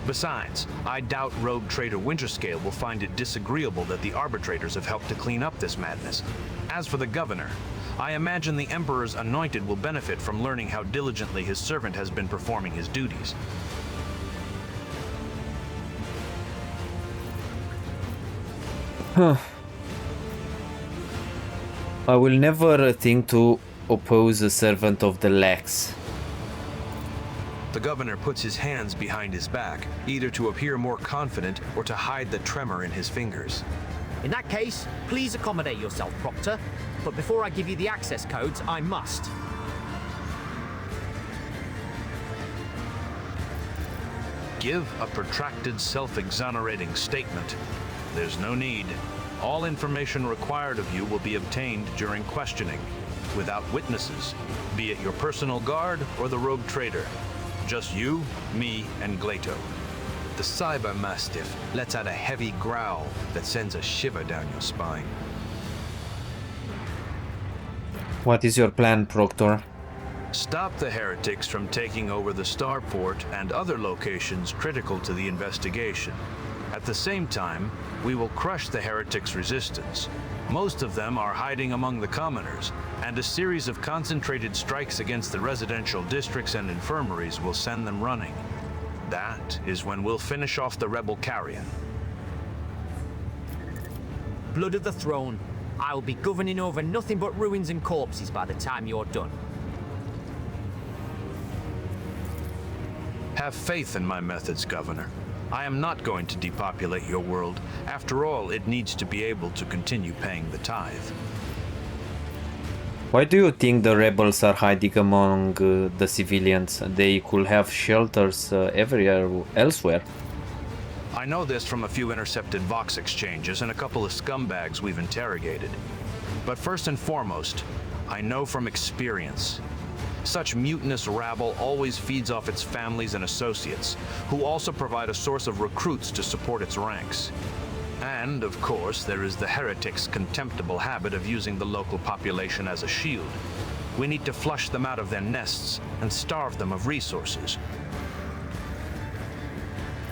Besides, I doubt rogue trader Winterscale will find it disagreeable that the arbitrators have helped to clean up this madness. As for the governor, I imagine the Emperor's anointed will benefit from learning how diligently his servant has been performing his duties. I will never think to oppose a servant of the Lex. The governor puts his hands behind his back, either to appear more confident or to hide the tremor in his fingers. In that case, please accommodate yourself, Proctor. But before I give you the access codes, I must. Give a protracted, self-exonerating statement. There's no need. All information required of you will be obtained during questioning, without witnesses, be it your personal guard or the rogue trader. Just you, me, and Glato. The cyber mastiff lets out a heavy growl that sends a shiver down your spine. What is your plan, Proctor? Stop the heretics from taking over the starport and other locations critical to the investigation. At the same time, we will crush the heretics' resistance. Most of them are hiding among the commoners, and a series of concentrated strikes against the residential districts and infirmaries will send them running. That is when we'll finish off the rebel carrion. Blood of the throne. I will be governing over nothing but ruins and corpses by the time you're done. Have faith in my methods, Governor. I am not going to depopulate your world. After all, it needs to be able to continue paying the tithe. Why do you think the rebels are hiding among the civilians? They could have shelters everywhere elsewhere. I know this from a few intercepted Vox exchanges and a couple of scumbags we've interrogated. But first and foremost, I know from experience. Such mutinous rabble always feeds off its families and associates, who also provide a source of recruits to support its ranks. And, of course, there is the heretics' contemptible habit of using the local population as a shield. We need to flush them out of their nests and starve them of resources.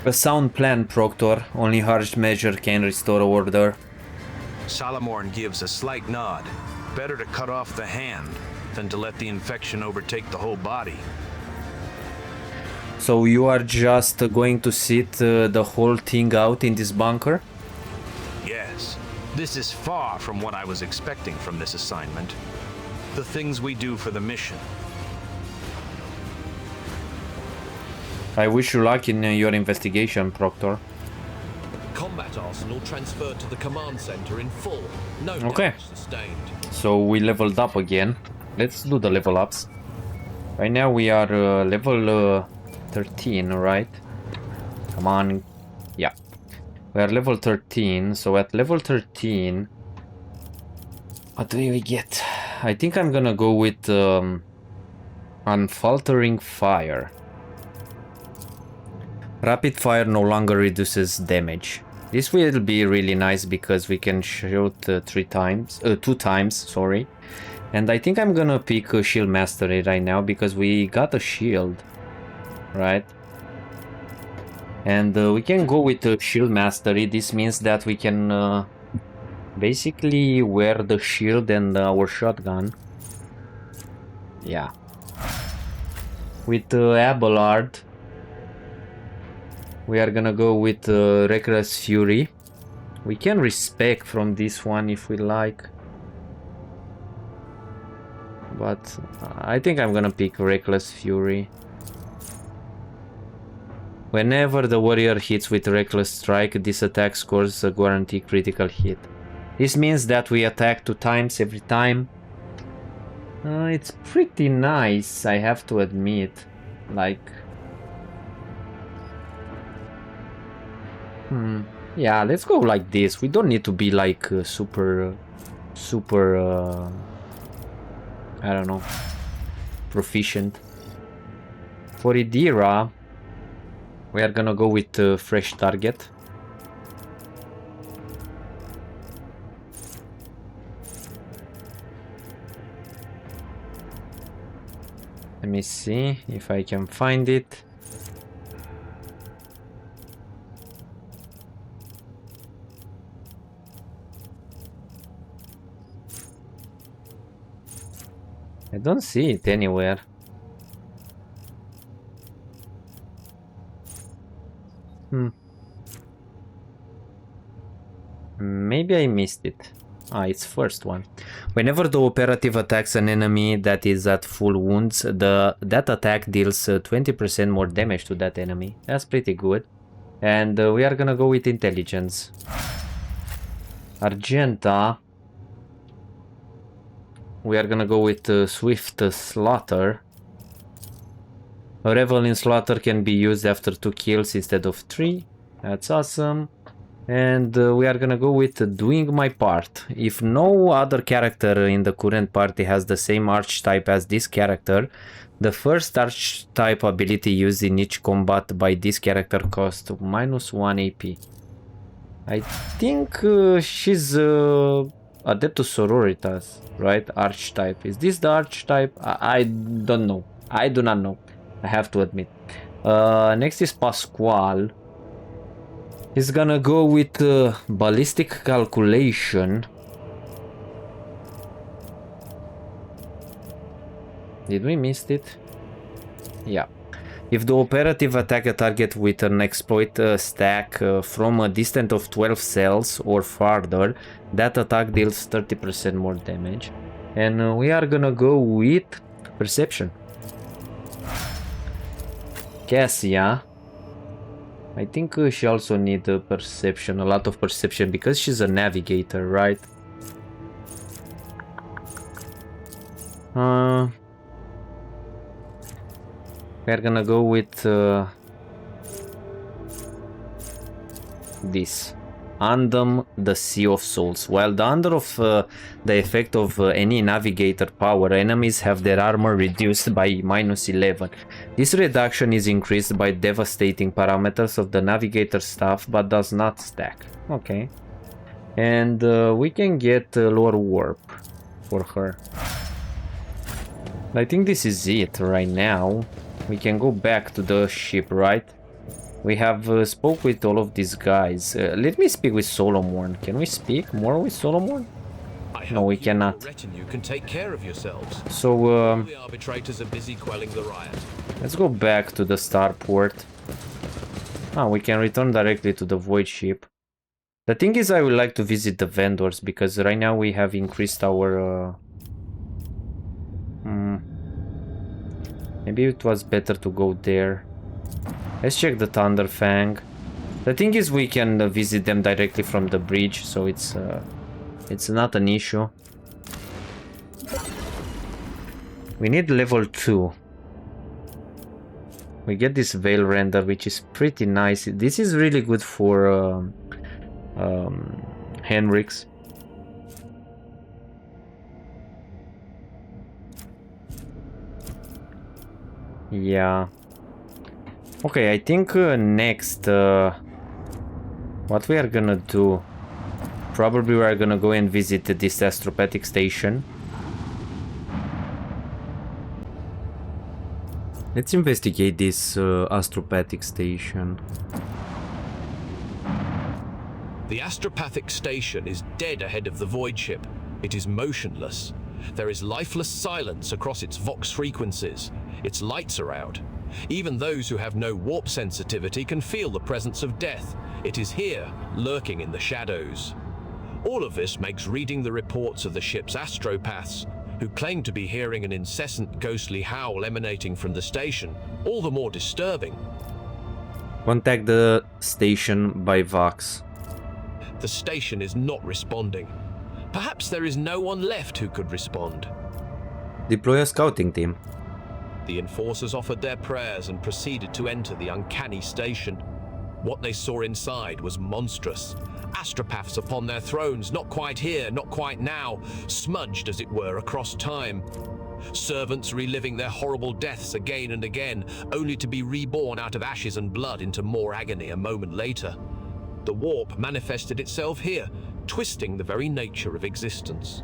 A sound plan, Proctor. Only harsh measure can restore order. Salamorn gives a slight nod. Better to cut off the hand than to let the infection overtake the whole body. So you are just going to sit the whole thing out in this bunker? Yes. This is far from what I was expecting from this assignment. The things we do for the mission. I wish you luck in your investigation, Proctor. Combat arsenal transferred to the command center in full. No damage sustained. So we leveled up again. Let's do the level ups. Right now we are level 13, right? Come on. Yeah. We are level 13. So at level 13, what do we get? I think I'm gonna go with unfaltering fire. Rapid fire no longer reduces damage. This will be really nice because we can shoot 2 times, sorry. And I think I'm gonna pick a shield mastery right now because we got a shield, right? And we can go with a shield mastery. This means that we can basically wear the shield and our shotgun. Yeah. With Abelard, we are gonna go with Reckless Fury. We can respec from this one if we like. But I think I'm gonna pick Reckless Fury. Whenever the warrior hits with Reckless Strike, this attack scores a guaranteed critical hit. This means that we attack 2 times every time. It's pretty nice, I have to admit. Like... yeah, let's go like this. We don't need to be like super... I don't know, proficient. For Idira, we are gonna go with fresh target. Let me see if I can find it. I don't see it anywhere. Maybe I missed it. Ah, it's first one. Whenever the operative attacks an enemy that is at full wounds, that attack deals 20% more damage to that enemy. That's pretty good. And we are gonna go with intelligence. Argenta. We are gonna go with Swift Slaughter. A Revel in Slaughter can be used after 2 kills instead of 3. That's awesome. And we are gonna go with Doing My Part. If no other character in the current party has the same archetype as this character, the first archetype ability used in each combat by this character costs -1 AP. I think she's Adeptus Sororitas, right? Archetype. Is this the archetype? I don't know. I do not know. I have to admit. Next is Pasquale. He's gonna go with Ballistic Calculation. Did we miss it? Yeah. If the operative attack a target with an exploit stack from a distance of 12 cells or farther, that attack deals 30% more damage. And we are gonna go with Perception. Cassia. I think she also needs perception, a lot of perception, because she's a navigator, right? We're gonna go with this. Undam the Sea of Souls. While under of the effect of any navigator power, enemies have their armor reduced by -11. This reduction is increased by devastating parameters of the navigator staff, but does not stack. Okay. And we can get Lore Warp for her. I think this is it right now. We can go back to the ship, right? We have spoke with all of these guys. Let me speak with Solomon. Can we speak more with Solomon? No, we cannot. Retinue can take care of yourselves. So the arbitrators are busy quelling the riot. Let's go back to the starport. Ah, we can return directly to the void ship. The thing is, I would like to visit the vendors because right now we have increased our. Maybe it was better to go there. Let's check the Thunder Fang. The thing is, we can visit them directly from the bridge, so it's not an issue. We need level 2. We get this Veil Render, which is pretty nice. This is really good for Henrix. Yeah. Okay, I think next, what we are gonna do, probably we are gonna go and visit this astropathic station. Let's investigate this astropathic station. The astropathic station is dead ahead of the voidship. It is motionless. There is lifeless silence across its vox frequencies. Its lights are out. Even those who have no warp sensitivity can feel the presence of death. It is here, lurking in the shadows. All of this makes reading the reports of the ship's astropaths, who claim to be hearing an incessant ghostly howl emanating from the station, all the more disturbing. Contact the station by Vox. The station is not responding. Perhaps there is no one left who could respond. Deploy a scouting team. The enforcers offered their prayers and proceeded to enter the uncanny station. What they saw inside was monstrous. Astropaths upon their thrones, not quite here, not quite now, smudged as it were across time. Servants reliving their horrible deaths again and again, only to be reborn out of ashes and blood into more agony a moment later. The warp manifested itself here, twisting the very nature of existence.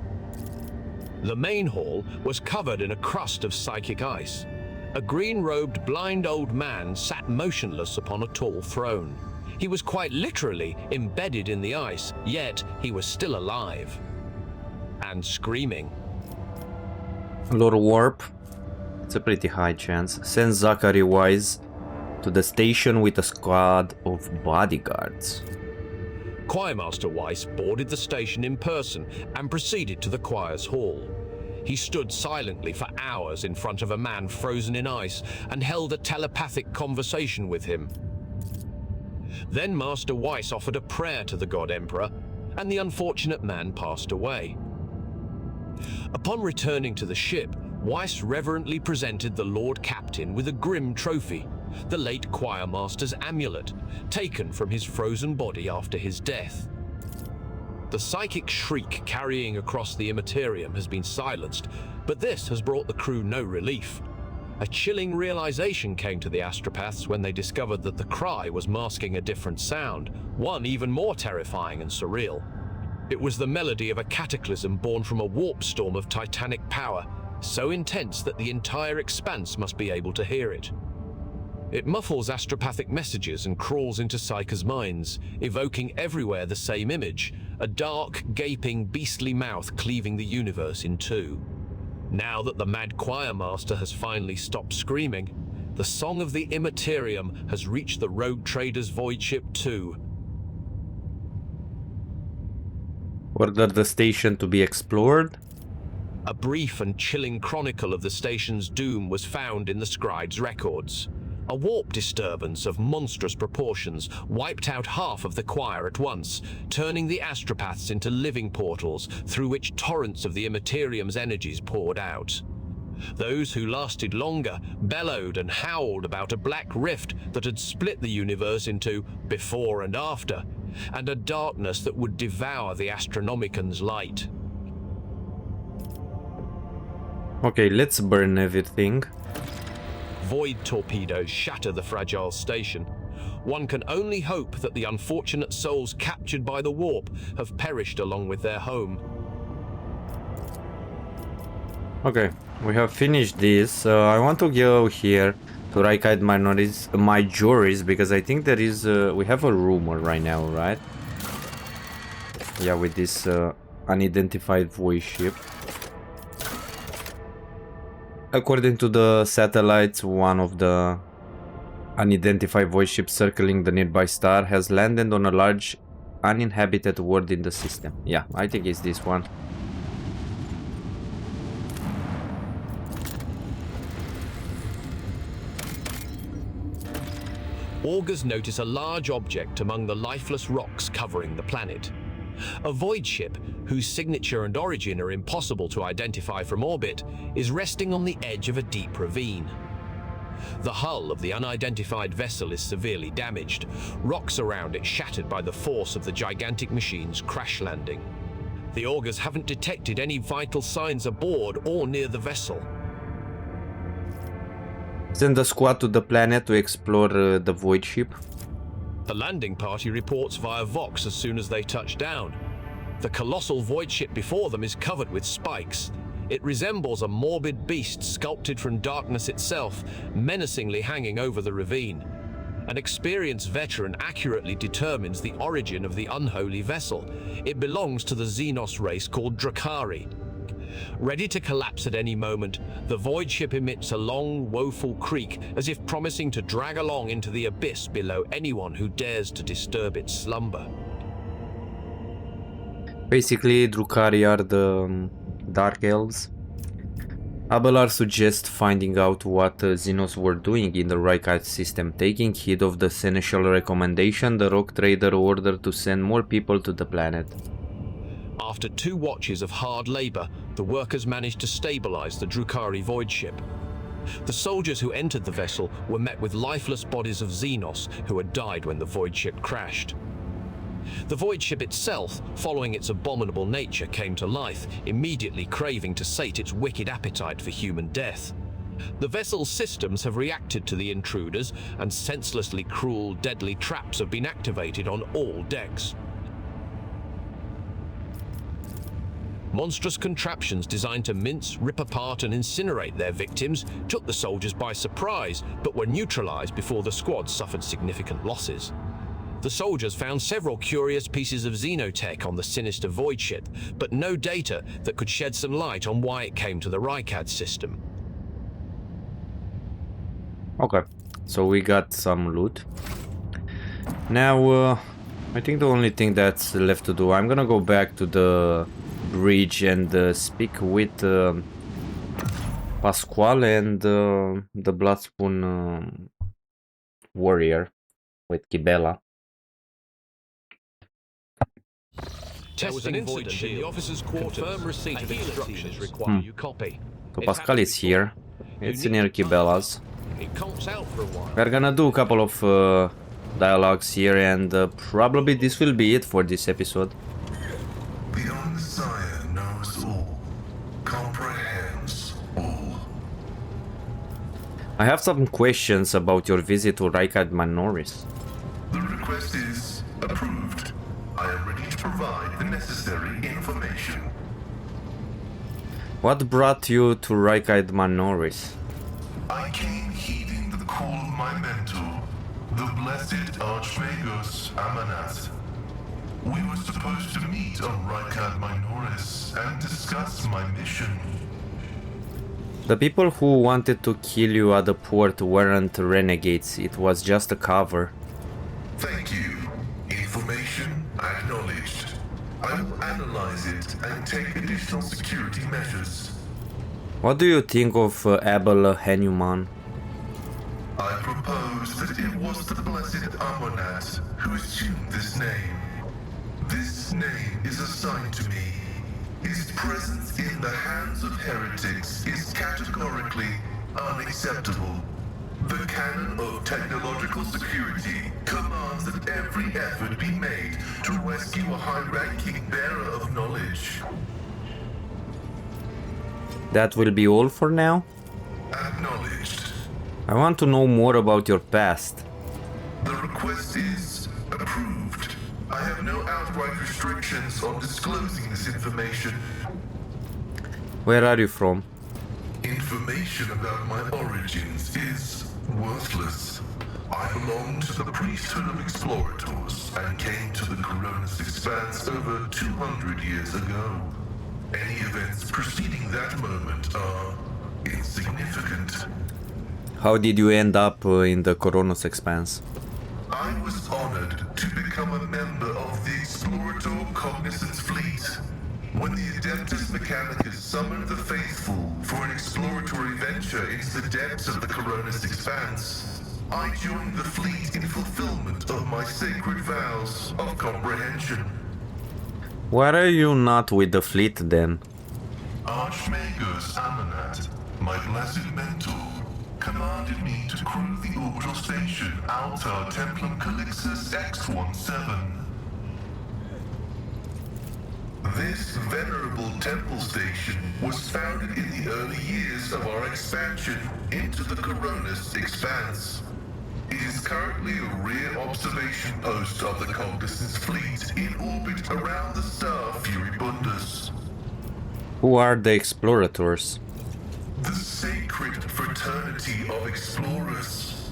The main hall was covered in a crust of psychic ice. A green-robed blind old man sat motionless upon a tall throne. He was quite literally embedded in the ice, yet he was still alive. And screaming. Lord Warp. It's a pretty high chance. Send Zachary Wise to the station with a squad of bodyguards. Choirmaster Weiss boarded the station in person and proceeded to the choir's hall. He stood silently for hours in front of a man frozen in ice and held a telepathic conversation with him. Then Master Weiss offered a prayer to the God Emperor, and the unfortunate man passed away. Upon returning to the ship, Weiss reverently presented the Lord Captain with a grim trophy, the late choirmaster's amulet, taken from his frozen body after his death. The psychic shriek carrying across the immaterium has been silenced, but this has brought the crew no relief. A chilling realization came to the astropaths when they discovered that the cry was masking a different sound, one even more terrifying and surreal. It was the melody of a cataclysm born from a warp storm of titanic power, so intense that the entire expanse must be able to hear it. It muffles astropathic messages and crawls into Psyker's minds, evoking everywhere the same image, a dark, gaping, beastly mouth cleaving the universe in two. Now that the mad choirmaster has finally stopped screaming, the song of the immaterium has reached the rogue trader's voidship too. Order the station to be explored. A brief and chilling chronicle of the station's doom was found in the scribe's records. A warp disturbance of monstrous proportions wiped out half of the choir at once, turning the astropaths into living portals through which torrents of the immaterium's energies poured out. Those who lasted longer bellowed and howled about a black rift that had split the universe into before and after, and a darkness that would devour the Astronomican's light. Okay, let's burn everything. Void torpedoes shatter the fragile station. One can only hope that the unfortunate souls captured by the warp have perished along with their home. Okay, we have finished this. I want to go here to Reichheit Majoris because I think there is we have a rumor right now, right? Yeah, with this unidentified voice ship. According to the satellites, one of the unidentified voice ships circling the nearby star has landed on a large uninhabited world in the system. Yeah, I think it's this one. Augurs notice a large object among the lifeless rocks covering the planet. A void ship, whose signature and origin are impossible to identify from orbit, is resting on the edge of a deep ravine. The hull of the unidentified vessel is severely damaged, rocks around it shattered by the force of the gigantic machine's crash landing. The Augurs haven't detected any vital signs aboard or near the vessel. Send a squad to the planet to explore the voidship. The landing party reports via Vox as soon as they touch down. The colossal voidship before them is covered with spikes. It resembles a morbid beast sculpted from darkness itself, menacingly hanging over the ravine. An experienced veteran accurately determines the origin of the unholy vessel. It belongs to the Xenos race called Drakari. Ready to collapse at any moment, the voidship emits a long, woeful creak, as if promising to drag along into the abyss below anyone who dares to disturb its slumber. Basically, Drukhari are the Dark Elves. Abelard suggests finding out what Xenos were doing in the Rykite system. Taking heed of the Seneschal recommendation, the Rock Trader ordered to send more people to the planet. After 2 watches of hard labor, the workers managed to stabilize the Drukhari voidship. The soldiers who entered the vessel were met with lifeless bodies of Xenos who had died when the voidship crashed. The voidship itself, following its abominable nature, came to life, immediately craving to sate its wicked appetite for human death. The vessel's systems have reacted to the intruders, and senselessly cruel, deadly traps have been activated on all decks. Monstrous contraptions designed to mince, rip apart and incinerate their victims took the soldiers by surprise, but were neutralized before the squad suffered significant losses. The soldiers found several curious pieces of xenotech on the sinister voidship, but no data that could shed some light on why it came to the Rykad system. Okay, so we got some loot. Now, I think the only thing that's left to do, I'm gonna go back to the bridge and speak with Pasquale and the Bloodspoon warrior with Kibellah. There was an incident in the officers' quarters. Confirm receipt of instructions require you copy. So Pascal is here. It's near Kibellah's. We're gonna do a couple of dialogues here, and probably this will be it for this episode. The Messiah knows all, comprehends all. I have some questions about your visit to Rykad Manoris. The request is approved. I am ready to provide the necessary information. What brought you to Rykad Manoris? I came heeding the call of my mentor, the blessed Archmagos Amanat. We were supposed to meet on Rykad Minoris and discuss my mission. The people who wanted to kill you at the port weren't renegades, it was just a cover. Thank you. Information acknowledged. I will analyze it and take additional security measures. What do you think of Abel Hanuman? I propose that it was the blessed Amonat who assumed this name. This name is assigned to me. His presence in the hands of heretics is categorically unacceptable. The canon of technological security commands that every effort be made to rescue a high-ranking bearer of knowledge. That will be all for now? Acknowledged. I want to know more about your past. The request is approved. I have no outright restrictions on disclosing this information. Where are you from? Information about my origins is worthless. I belong to the priesthood of explorators and came to the Koronus Expanse over 200 years ago. Any events preceding that moment are insignificant. How did you end up in the Koronus Expanse? I was honored to become a member of the Explorator Cognizance Fleet. When the Adeptus Mechanicus summoned the faithful for an exploratory venture into the depths of the Koronus Expanse, I joined the fleet in fulfillment of my sacred vows of comprehension. Why are you not with the fleet then? Archmagos Amanat, my blessed mentor, commanded me to crew the orbital station Altar Templum Calixus X-17. This venerable temple station was founded in the early years of our expansion into the Koronus Expanse. It is currently a rear observation post of the Cognizance fleet in orbit around the star Furibundus. Who are the Explorators? The sacred fraternity of explorers.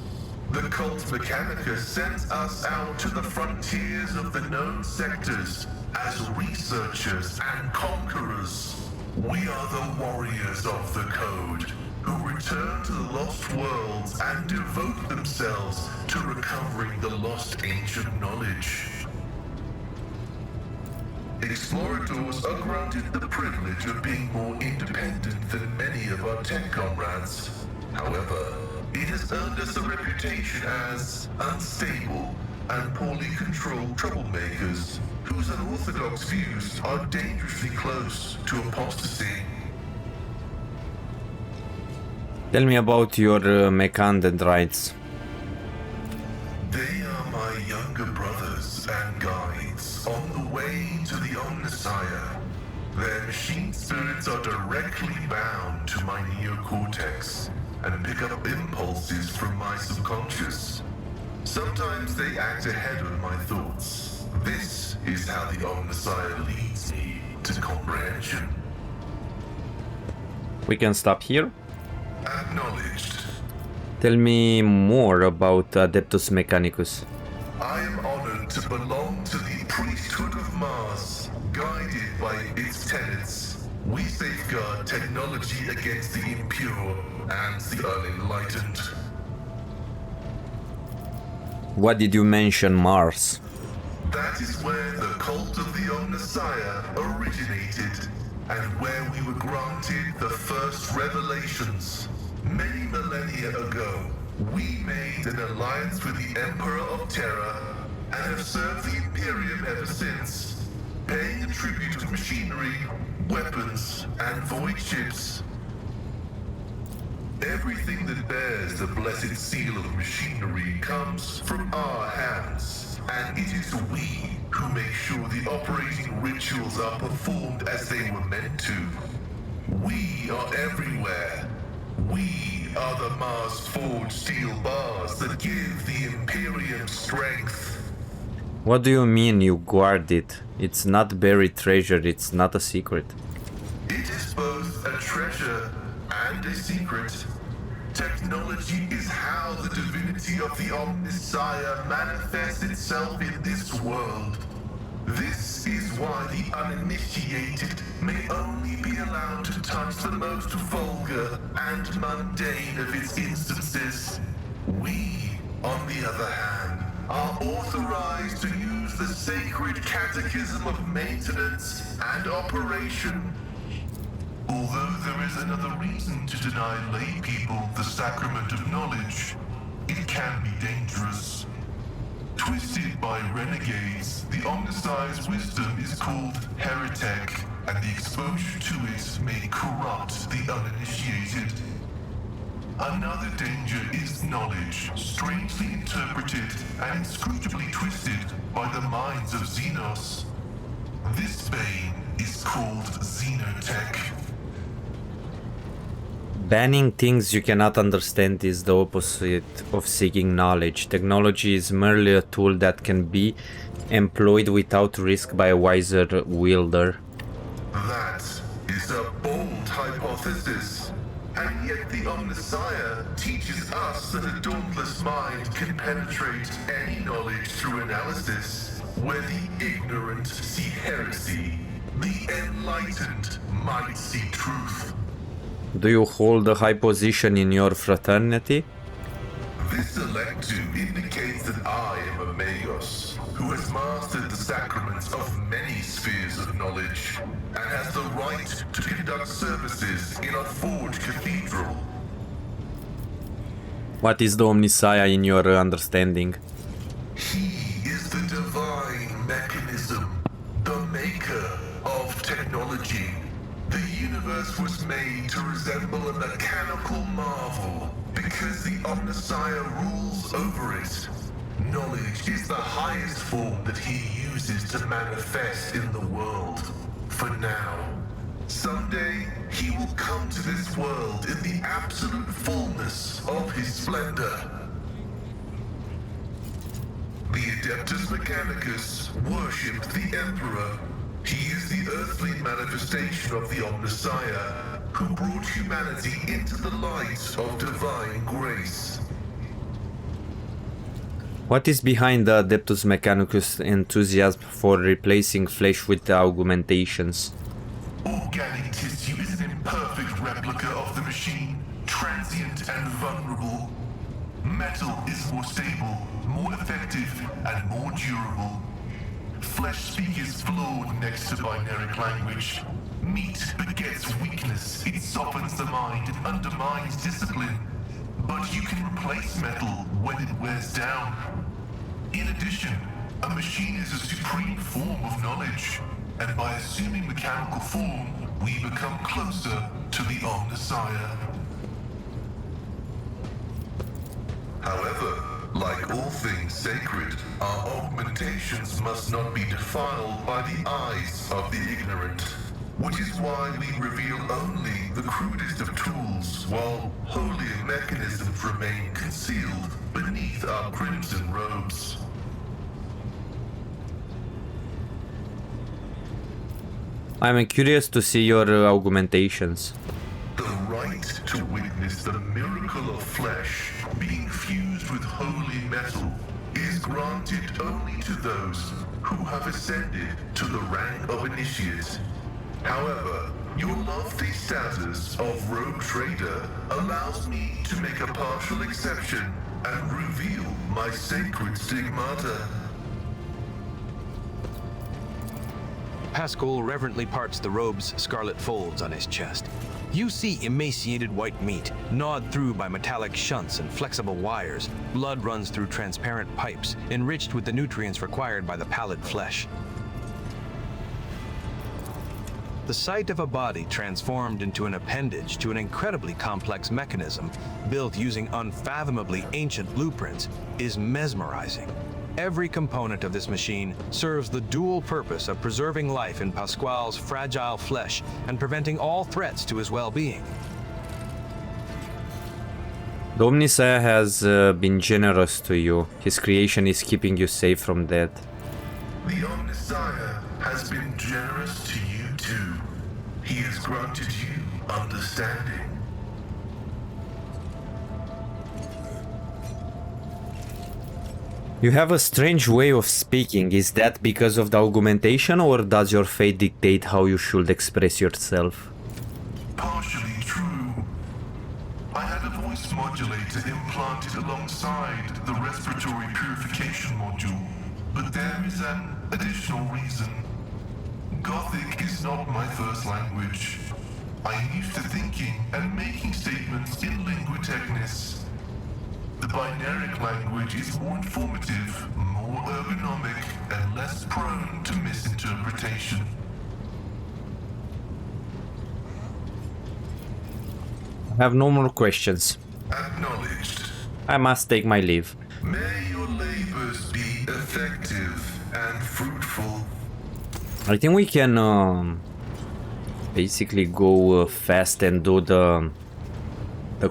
The Cult Mechanica sends us out to the frontiers of the known sectors as researchers and conquerors. We are the warriors of the Code, who return to the lost worlds and devote themselves to recovering the lost ancient knowledge. Explorators are granted the privilege of being more independent than many of our tech comrades. However, it has earned us a reputation as unstable and poorly controlled troublemakers, whose unorthodox views are dangerously close to apostasy. Tell me about your mechadendrites. They are my younger brothers and guides on the way to the Omnissiah. Their machine spirits are directly bound to my neocortex and pick up impulses from my subconscious. Sometimes they act ahead of my thoughts. This is how the Omnissiah leads me to comprehension. We can stop here. Acknowledged. Tell me more about Adeptus Mechanicus. I am honored to belong to the priesthood of Mars, guided by its tenets. We safeguard technology against the impure and the unenlightened. What did you mention, Mars? That is where the cult of the Omnissiah originated, and where we were granted the first revelations. Many millennia ago, we made an alliance with the Emperor of Terra, and have served the Imperium ever since, paying a tribute to machinery, weapons, and voidships. Everything that bears the blessed seal of machinery comes from our hands, and it is we who make sure the operating rituals are performed as they were meant to. We are everywhere. We are the Mars-forged steel bars that give the Imperium strength. What do you mean you guard it? It's not buried treasure, it's not a secret. It is both a treasure and a secret. Technology is how the divinity of the Omnissiah manifests itself in this world. This is why the uninitiated may only be allowed to touch the most vulgar and mundane of its instances. We, on the other hand, are authorized to use the sacred catechism of maintenance and operation. Although there is another reason to deny lay people the sacrament of knowledge, it can be dangerous. Twisted by renegades, the Omnissiah's wisdom is called heretic, and the exposure to it may corrupt the uninitiated. Another danger is knowledge, strangely interpreted and inscrutably twisted by the minds of Xenos. This bane is called xenotech. Banning things you cannot understand is the opposite of seeking knowledge. Technology is merely a tool that can be employed without risk by a wiser wielder. That is a bold hypothesis. And yet the Omnissiah teaches us that a dauntless mind can penetrate any knowledge through analysis, where the ignorant see heresy, the enlightened might see truth. Do you hold a high position in your fraternity? This electu indicates that I am a Magos, who has mastered the sacraments of many spheres of knowledge, and has the right to conduct services in a forged cathedral. What is the Omnissiah in your understanding? He is the divine mechanism, the maker of technology. The universe was made to resemble a mechanical marvel, because the Omnissiah rules over it. Knowledge is the highest form that he uses to manifest in the world. for now. Someday, he will come to this world in the absolute fullness of his splendor. The Adeptus Mechanicus worship the Emperor. He is the earthly manifestation of the Omnissiah, who brought humanity into the light of divine grace. What is behind the Adeptus Mechanicus enthusiasm for replacing flesh with augmentations? Organic tissue is an imperfect replica of the machine, transient and vulnerable. Metal is more stable, more effective, and more durable. Flesh speak is flawed next to binaric language. Meat begets weakness, it softens the mind and undermines discipline. But you can replace metal when it wears down. In addition, a machine is a supreme form of knowledge, and by assuming mechanical form, we become closer to the Omnissiah. However, like all things sacred, our augmentations must not be defiled by the eyes of the ignorant. Which is why we reveal only the crudest of tools, while holier mechanisms remain concealed beneath our crimson robes. I'm curious to see your augmentations. The right to witness the miracle of flesh being fused with holy metal is granted only to those who have ascended to the rank of initiate. However, your lofty status of rogue trader allows me to make a partial exception and reveal my sacred stigmata. Pascal reverently parts the robe's scarlet folds on his chest. You see emaciated white meat, gnawed through by metallic shunts and flexible wires. Blood runs through transparent pipes, enriched with the nutrients required by the pallid flesh. The sight of a body transformed into an appendage to an incredibly complex mechanism, built using unfathomably ancient blueprints, is mesmerizing. Every component of this machine serves the dual purpose of preserving life in Pasquale's fragile flesh and preventing all threats to his well-being. The Omnissiah has been generous to you. His creation is keeping you safe from death. The Omnissiah has been generous to you too. He has granted you understanding. You have a strange way of speaking. Is that because of the augmentation, or does your fate dictate how you should express yourself? Partially true. I had a voice modulator implanted alongside the respiratory purification module, but there is an additional reason. Gothic is not my first language. I am used to thinking and making statements in lingua technis. The binaric language is more informative, more ergonomic, and less prone to misinterpretation. I have no more questions. Acknowledged. I must take my leave. May your labors be effective and fruitful. I think we can basically go fast and do the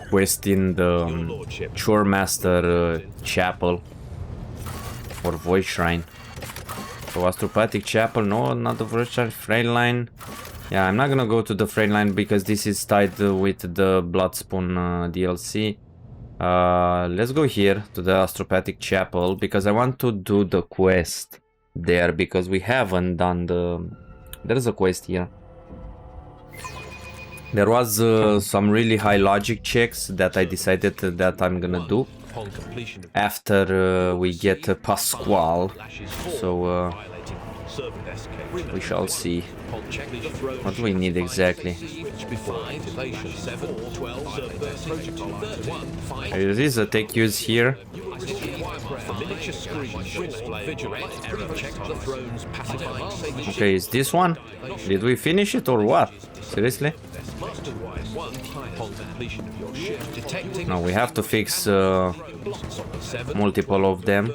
quest in the Chore Master Chapel or Void Shrine. So Astropathic Chapel, no, not the Void Shrine. Frame Line. Yeah, I'm not gonna go to the Frame Line because this is tied with the Bloodspoon DLC. Let's go here to the Astropathic Chapel because I want to do the quest there because we haven't done the... There's a quest here. There was some really high logic checks that I decided that I'm gonna do after we get Pasquale, so we shall see. What do we need exactly? There is a tech use here. Okay, is this one? Did we finish it or what? Seriously? No, we have to fix multiple of them.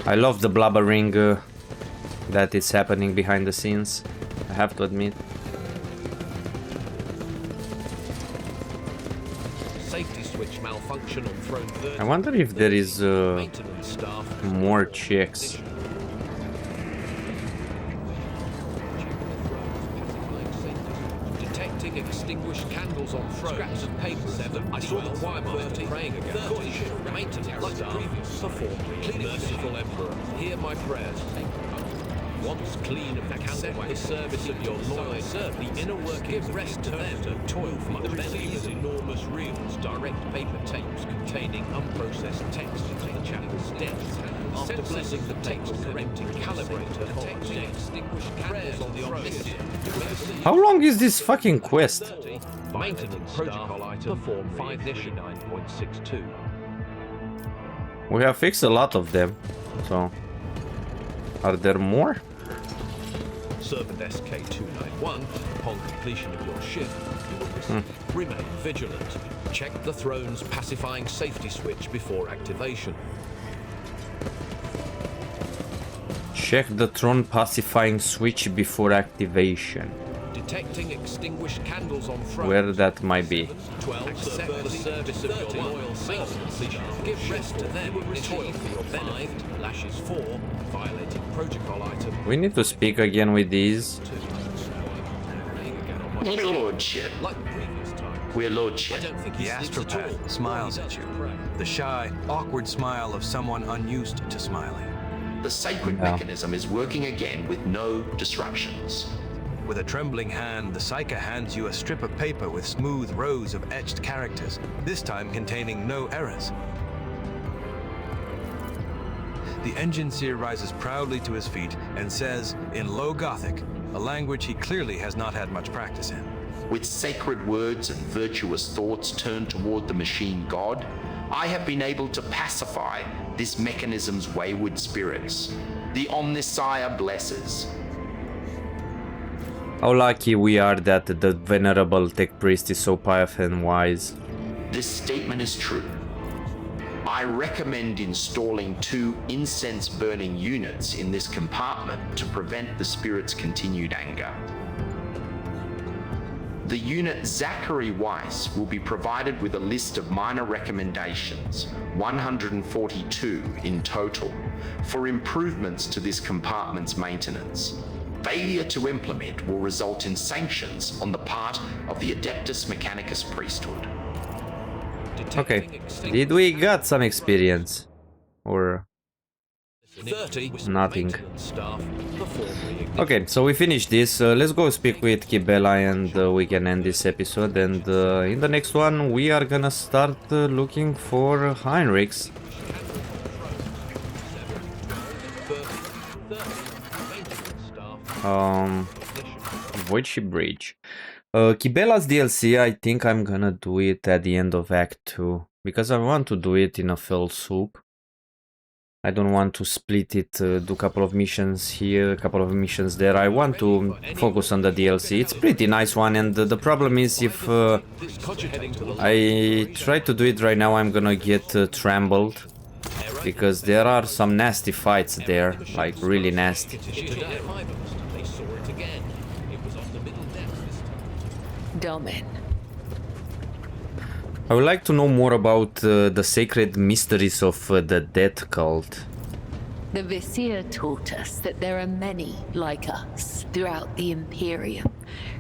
I love the blubbering that is happening behind the scenes, I have to admit. Safety switch malfunction on throne 30. I wonder if there is more checks. Detecting extinguished candles on throne. Scraps of paper. 7. I saw the choir master praying again. 30. Maintenance like the previous. Perform. Merciful Emperor, hear my prayers. Once clean of the candle by the service of your loyal servant, the inner work gives rest to them who toil for the bellies enormous reels, direct paper tapes containing unprocessed text into the chapel's depths. After blessing the text, correcting calibrator, detecting extinguished candles on the omniscient. How long is this fucking quest? Maintenance protocol item perform 539.62. We have fixed a lot of them, so are there more? Servant SK-291, upon completion of your shift, you will receive. Remain vigilant. Check the throne's pacifying safety switch before activation. Check the throne pacifying switch before activation. Detecting extinguished candles on throne. Where that might be. 12. Accept the service of your loyal servants. Give rest to them who toil for your benefit. Lashes 4. Violating protocol item. We need to speak again with these. Lordship. We're Lordship. The astropath smiles at you. The shy, awkward smile of someone unused to smiling. The sacred mechanism is working again with no disruptions. With a trembling hand, the Psyker hands you a strip of paper with smooth rows of etched characters, this time containing no errors. The Enginseer rises proudly to his feet and says, in low Gothic, a language he clearly has not had much practice in. With sacred words and virtuous thoughts turned toward the machine god, I have been able to pacify this mechanism's wayward spirits. The Omnisire blesses. How lucky we are that the venerable tech priest is so powerful and wise. This statement is true. I recommend installing 2 incense-burning units in this compartment to prevent the spirit's continued anger. The unit Zachary Weiss will be provided with a list of minor recommendations, 142 in total, for improvements to this compartment's maintenance. Failure to implement will result in sanctions on the part of the Adeptus Mechanicus priesthood. Okay, did we got some experience? Or 30. nothing? Okay, so we finished this. Let's go speak with Kibellah and we can end this episode. And in the next one, we are gonna start looking for Heinrichs. Voidship Bridge. Kibellah's DLC, I think I'm gonna do it at the end of Act 2. Because I want to do it in a full swoop. I don't want to split it, do a couple of missions here, a couple of missions there. I want to focus on the DLC. It's a pretty nice one, and the problem is if I try to do it right now, I'm gonna get trampled. Because there are some nasty fights there, like really nasty. Domin. I would like to know more about the sacred mysteries of the Death Cult. The Vizier taught us that there are many like us throughout the Imperium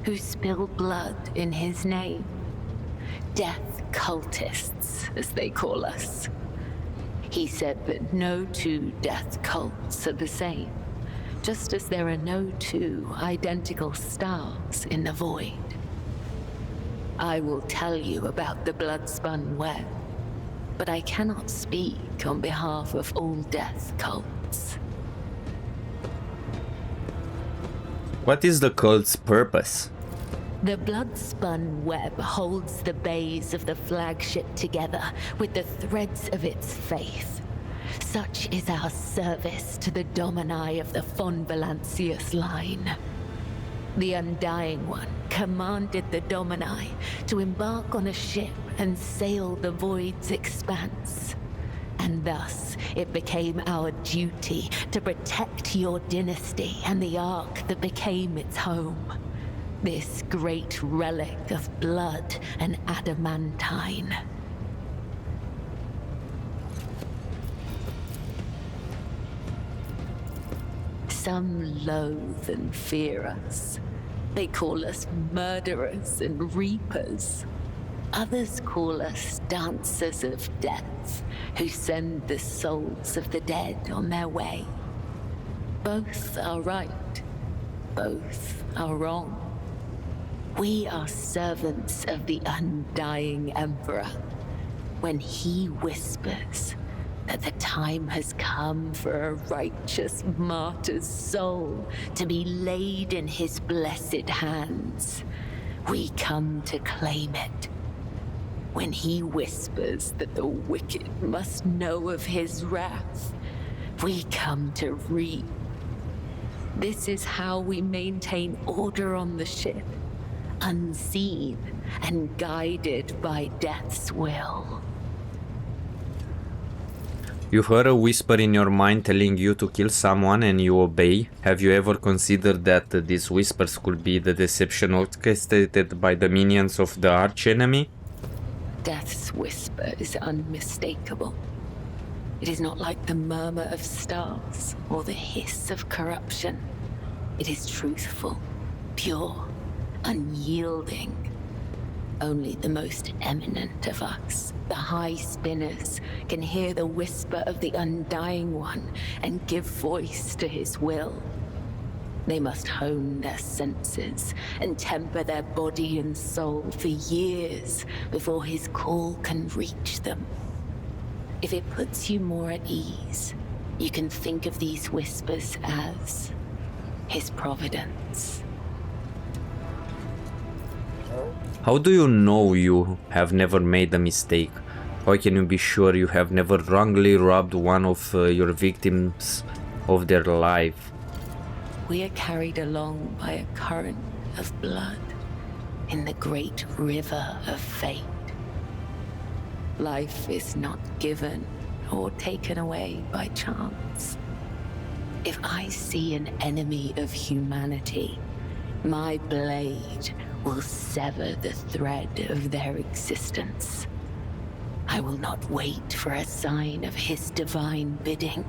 who spill blood in his name. Death cultists, as they call us. He said that no 2 death cults are the same, just as there are no 2 identical stars in the void. I will tell you about the blood-spun web, but I cannot speak on behalf of all death cults. What is the cult's purpose? The blood-spun web holds the bays of the flagship together with the threads of its faith. Such is our service to the Domini of the von Valancius line. The Undying One commanded the Domini to embark on a ship and sail the Void's expanse. And thus, it became our duty to protect your dynasty and the ark that became its home. This great relic of blood and adamantine. Some loathe and fear us. They call us murderers and reapers. Others call us dancers of death, who send the souls of the dead on their way. Both are right. Both are wrong. We are servants of the undying Emperor. When he whispers that the time has come for a righteous martyr's soul to be laid in his blessed hands, we come to claim it. When he whispers that the wicked must know of his wrath, we come to reap. This is how we maintain order on the ship, unseen and guided by death's will. You heard a whisper in your mind telling you to kill someone and you obey. Have you ever considered that these whispers could be the deception orchestrated by the minions of the archenemy? Death's whisper is unmistakable. It is not like the murmur of stars or the hiss of corruption. It is truthful, pure, unyielding. Only the most eminent of us, the high spinners, can hear the whisper of the Undying One and give voice to his will. They must hone their senses and temper their body and soul for years before his call can reach them. If it puts you more at ease, you can think of these whispers as his providence. How do you know you have never made a mistake? How can you be sure you have never wrongly robbed one of your victims of their life? We are carried along by a current of blood in the great river of fate. Life is not given or taken away by chance. If I see an enemy of humanity, my blade will sever the thread of their existence. I will not wait for a sign of his divine bidding.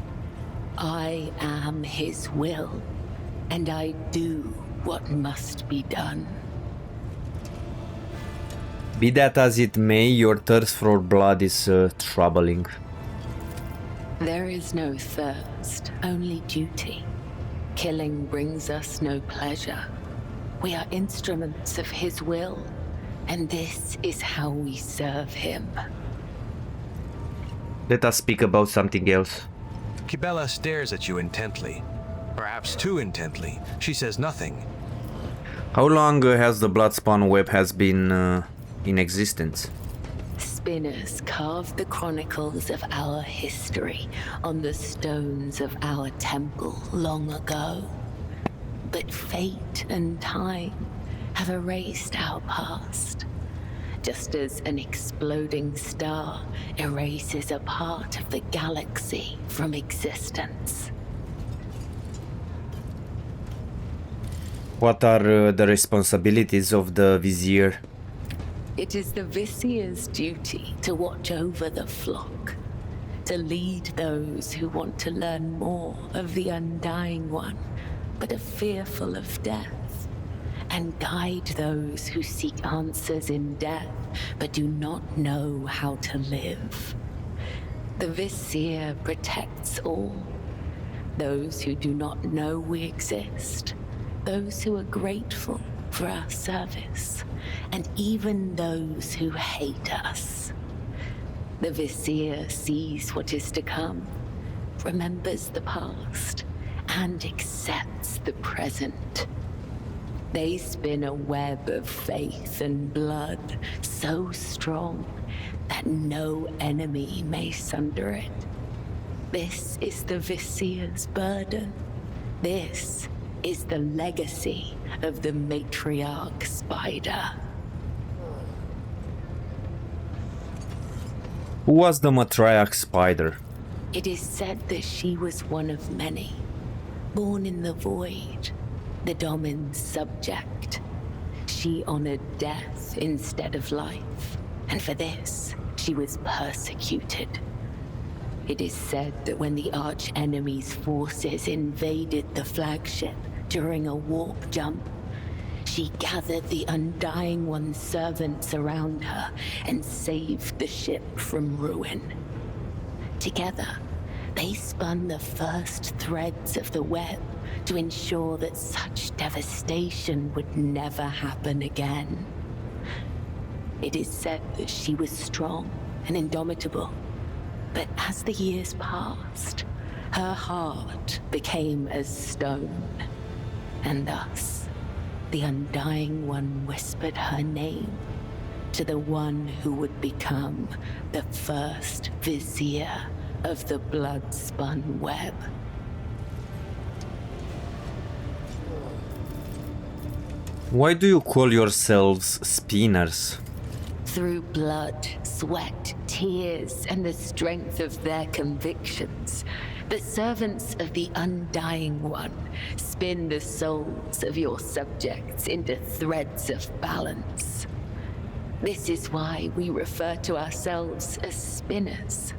I am his will, and I do what must be done. Be that as it may, your thirst for blood is troubling. There is no thirst, only duty. Killing brings us no pleasure. We are instruments of his will, and this is how we serve him. Let us speak about something else. Kibellah stares at you intently. Perhaps too intently. She says nothing. How long has the Bloodspawn web has been in existence? Spinners carved the chronicles of our history on the stones of our temple long ago. But fate and time have erased our past, just as an exploding star erases a part of the galaxy from existence. What are the responsibilities of the Vizier? It is the Vizier's duty to watch over the flock, to lead those who want to learn more of the Undying One, but are fearful of death, and guide those who seek answers in death, but do not know how to live. The Vizier protects all, those who do not know we exist, those who are grateful for our service, and even those who hate us. The Vizier sees what is to come, remembers the past, and accepts the present. They spin a web of faith and blood so strong that no enemy may sunder it. This is the Vizier's burden. This is the legacy of the matriarch spider. Who was the matriarch spider? It is said that she was one of many, born in the void, the Domin's subject. She honored death instead of life, and for this, she was persecuted. It is said that when the arch-enemy's forces invaded the flagship during a warp jump, she gathered the Undying One's servants around her and saved the ship from ruin. Together, they spun the first threads of the web to ensure that such devastation would never happen again. It is said that she was strong and indomitable, but as the years passed, her heart became as stone, and thus the Undying One whispered her name to the one who would become the first vizier of the blood-spun web. Why do you call yourselves spinners? Through blood, sweat, tears, and the strength of their convictions, the servants of the Undying One spin the souls of your subjects into threads of balance. This is why we refer to ourselves as spinners.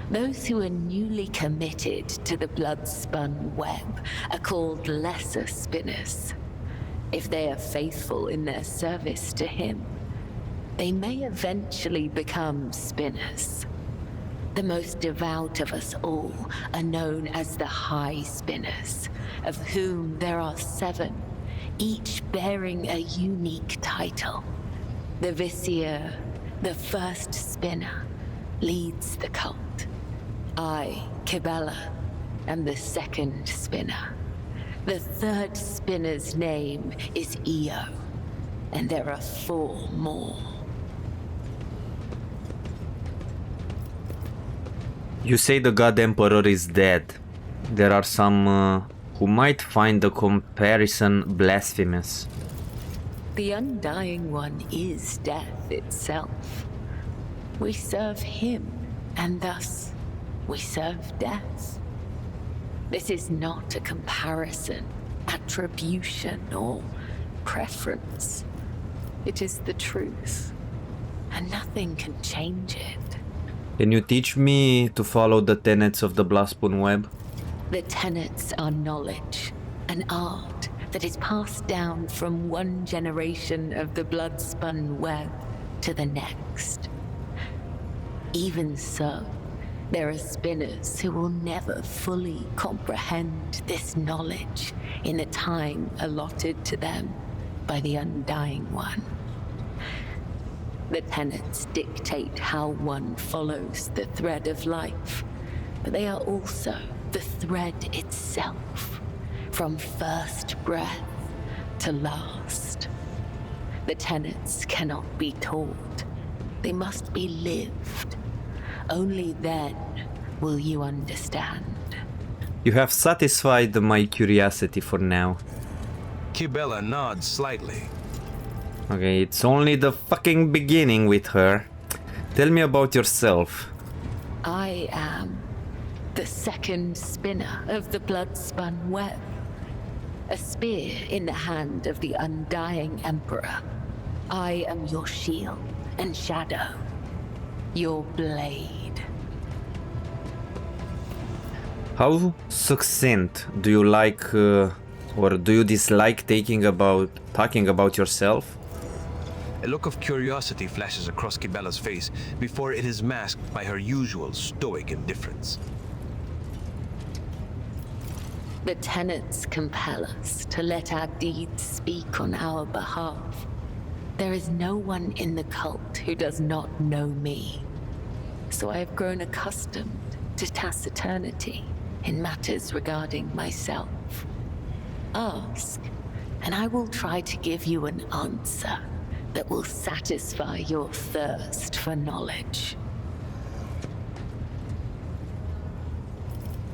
Those who are newly committed to the blood-spun web are called lesser spinners. If they are faithful in their service to him, they may eventually become spinners. The most devout of us all are known as the High Spinners, of whom there are 7, each bearing a unique title. The Vizier, the first spinner, leads the cult. I, Kibellah, am the second spinner. The third spinner's name is Io, and there are 4 more. You say the God Emperor is dead. There are some who might find the comparison blasphemous. The Undying One is death itself. We serve him, and thus we serve death. This is not a comparison, attribution, or preference. It is the truth, and nothing can change it. Can you teach me to follow the tenets of the Bloodspun Web? The tenets are knowledge, an art that is passed down from one generation of the blood-spun web to the next. Even so, there are spinners who will never fully comprehend this knowledge in the time allotted to them by the Undying One. The tenets dictate how one follows the thread of life, but they are also the thread itself, from first breath to last. The tenets cannot be taught, they must be lived. Only then will you understand. You have satisfied my curiosity for now. Kibellah nods slightly. Okay, it's only the fucking beginning with her. Tell me about yourself. I am the second spinner of the blood-spun web. A spear in the hand of the Undying Emperor. I am your shield and shadow. Your blade. How succinct do you like or do you dislike talking about yourself? A look of curiosity flashes across Kibellah's face before it is masked by her usual stoic indifference. The tenets compel us to let our deeds speak on our behalf. There is no one in the cult who does not know me. So I have grown accustomed to taciturnity in matters regarding myself. Ask, and I will try to give you an answer that will satisfy your thirst for knowledge.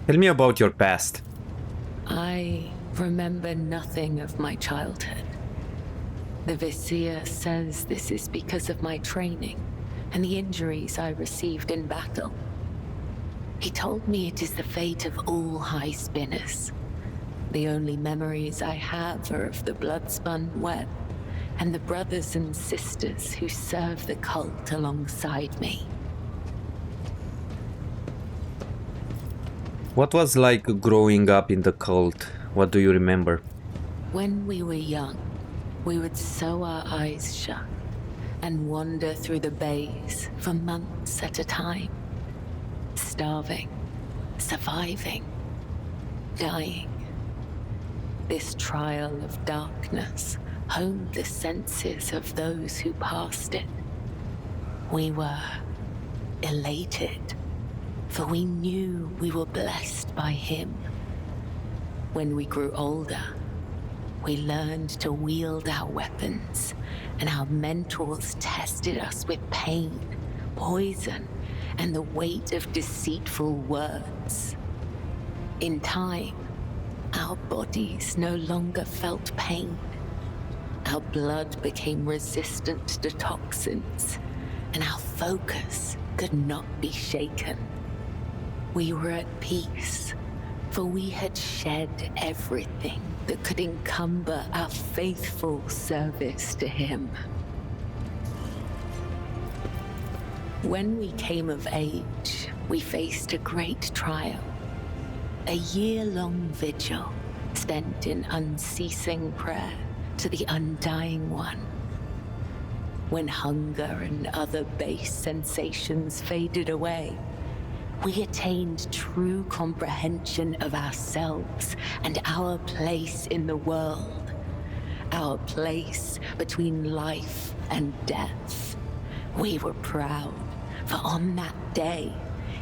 Tell me about your past. I remember nothing of my childhood. The Vizier says this is because of my training and the injuries I received in battle. He told me it is the fate of all high spinners. The only memories I have are of the blood-spun web and the brothers and sisters who serve the cult alongside me. What was like growing up in the cult? What do you remember? When we were young, we would sew our eyes shut and wander through the bays for months at a time. Starving, surviving, dying. This trial of darkness honed the senses of those who passed it. We were elated, for we knew we were blessed by him. When we grew older, we learned to wield our weapons, and our mentors tested us with pain, poison, and the weight of deceitful words. In time, our bodies no longer felt pain. Our blood became resistant to toxins, and our focus could not be shaken. We were at peace, for we had shed everything that could encumber our faithful service to him. When we came of age, we faced a great trial. A year-long vigil spent in unceasing prayer to the Undying One. When hunger and other base sensations faded away, we attained true comprehension of ourselves and our place in the world. Our place between life and death. We were proud, for on that day,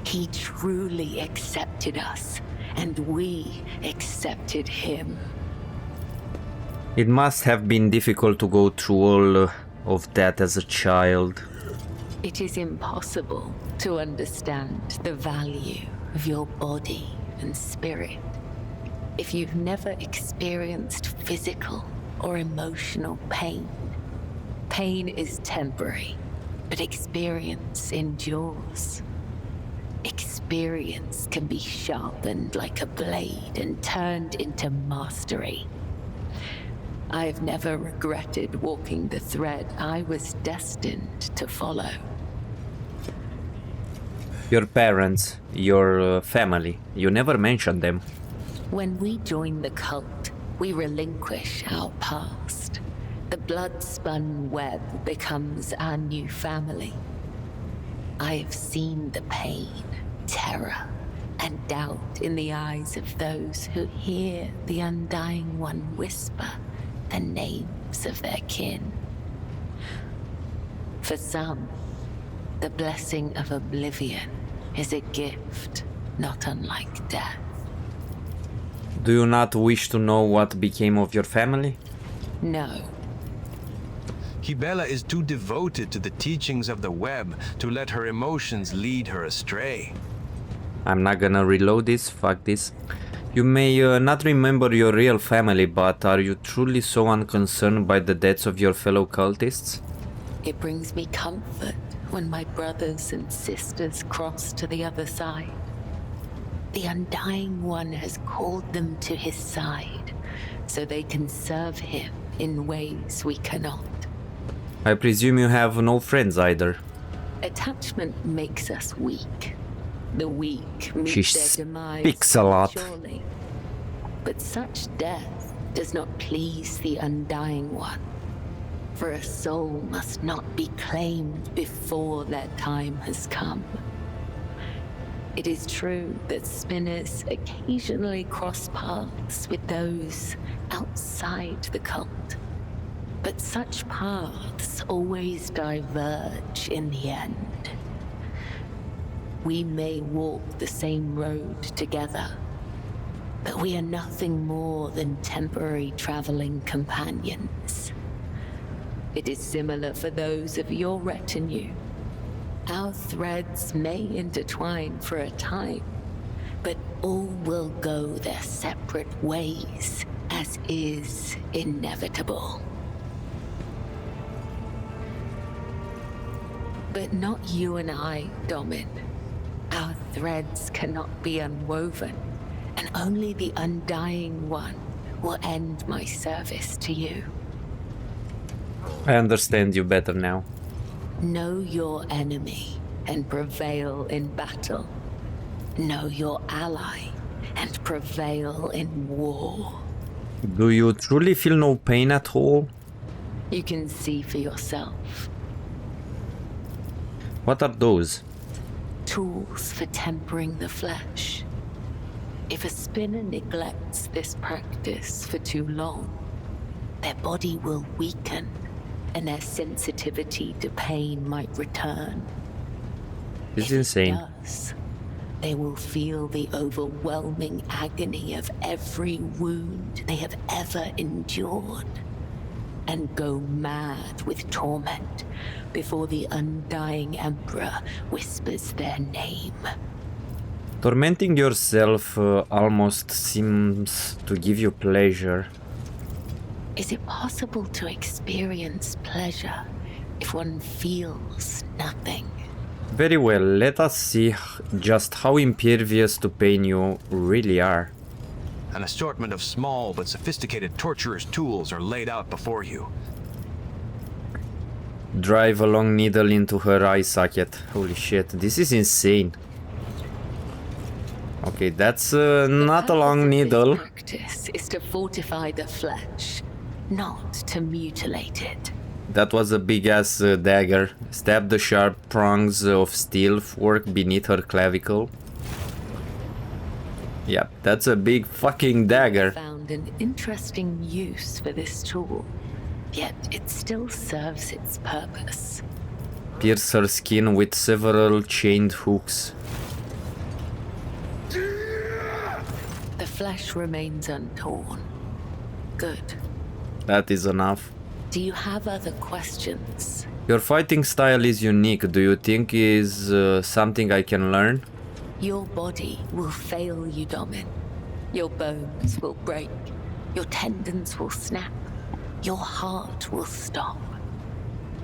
he truly accepted us, and we accepted him. It must have been difficult to go through all of that as a child. It is impossible to understand the value of your body and spirit if you've never experienced physical or emotional pain. Pain is temporary, but experience endures. Experience can be sharpened like a blade and turned into mastery. I've never regretted walking the thread I was destined to follow. Your parents, your family, you never mentioned them. When we join the cult, we relinquish our past. The blood-spun web becomes our new family. I have seen the pain, terror, and doubt in the eyes of those who hear the Undying One whisper the names of their kin. For some, the blessing of oblivion is a gift not unlike death. Do you not wish to know what became of your family? No. Kibellah is too devoted to the teachings of the web to let her emotions lead her astray. I'm not gonna reload this, fuck this. You may not remember your real family, but are you truly so unconcerned by the deaths of your fellow cultists? It brings me comfort when my brothers and sisters cross to the other side. The Undying One has called them to his side, so they can serve him in ways we cannot. I presume you have no friends either. Attachment makes us weak. The weak meet She their demise speaks a lot. surely. But such death does not please the Undying One. For a soul must not be claimed before their time has come. It is true that spinners occasionally cross paths with those outside the cult. But such paths always diverge in the end. We may walk the same road together, but we are nothing more than temporary traveling companions. It is similar for those of your retinue. Our threads may intertwine for a time, but all will go their separate ways, as is inevitable. But not you and I, Domin. Our threads cannot be unwoven, and only the Undying One will end my service to you. I understand you better now. Know your enemy and prevail in battle. Know your ally and prevail in war. Do you truly feel no pain at all? You can see for yourself. What are those? Tools for tempering the flesh. If a spinner neglects this practice for too long, their body will weaken and their sensitivity to pain might return. It's insane. If it does, they will feel the overwhelming agony of every wound they have ever endured and go mad with torment before the Undying Emperor whispers their name. Tormenting yourself almost seems to give you pleasure. Is it possible to experience pleasure if one feels nothing? Very well, let us see just how impervious to pain you really are. An assortment of small but sophisticated torturer's tools are laid out before you. Drive a long needle into her eye socket. Holy shit, this is insane. Okay, that's not a long needle. This practice is to fortify the flesh, not to mutilate it. That was a big-ass dagger. Stab the sharp prongs of steel fork beneath her clavicle. Yep, that's a big fucking dagger. I found an interesting use for this tool, yet it still serves its purpose. Pierce her skin with several chained hooks. The flesh remains untorn. Good. That is enough. Do you have other questions? Your fighting style is unique. Do you think is something I can learn? Your body will fail you, Domin. Your bones will break. Your tendons will snap. Your heart will stop.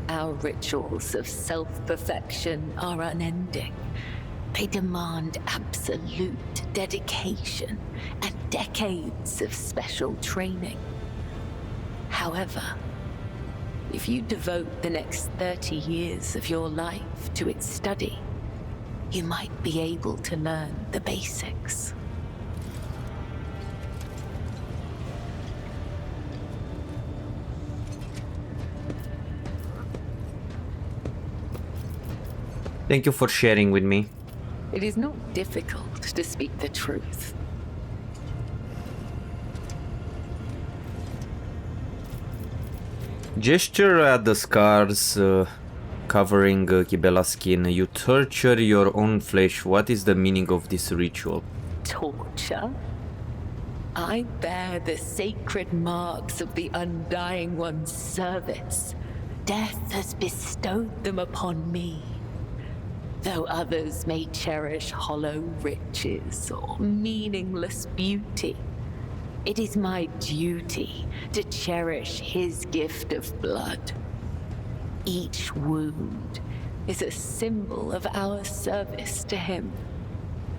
Our rituals of self-perfection are unending. They demand absolute dedication and decades of special training. However, if you devote the next 30 years of your life to its study, you might be able to learn the basics. Thank you for sharing with me. It is not difficult to speak the truth. Gesture at the scars covering Kibellah's skin. You torture your own flesh. What is the meaning of this ritual? Torture? I bear the sacred marks of the Undying One's service. Death has bestowed them upon me. Though others may cherish hollow riches or meaningless beauty, it is my duty to cherish his gift of blood. Each wound is a symbol of our service to him.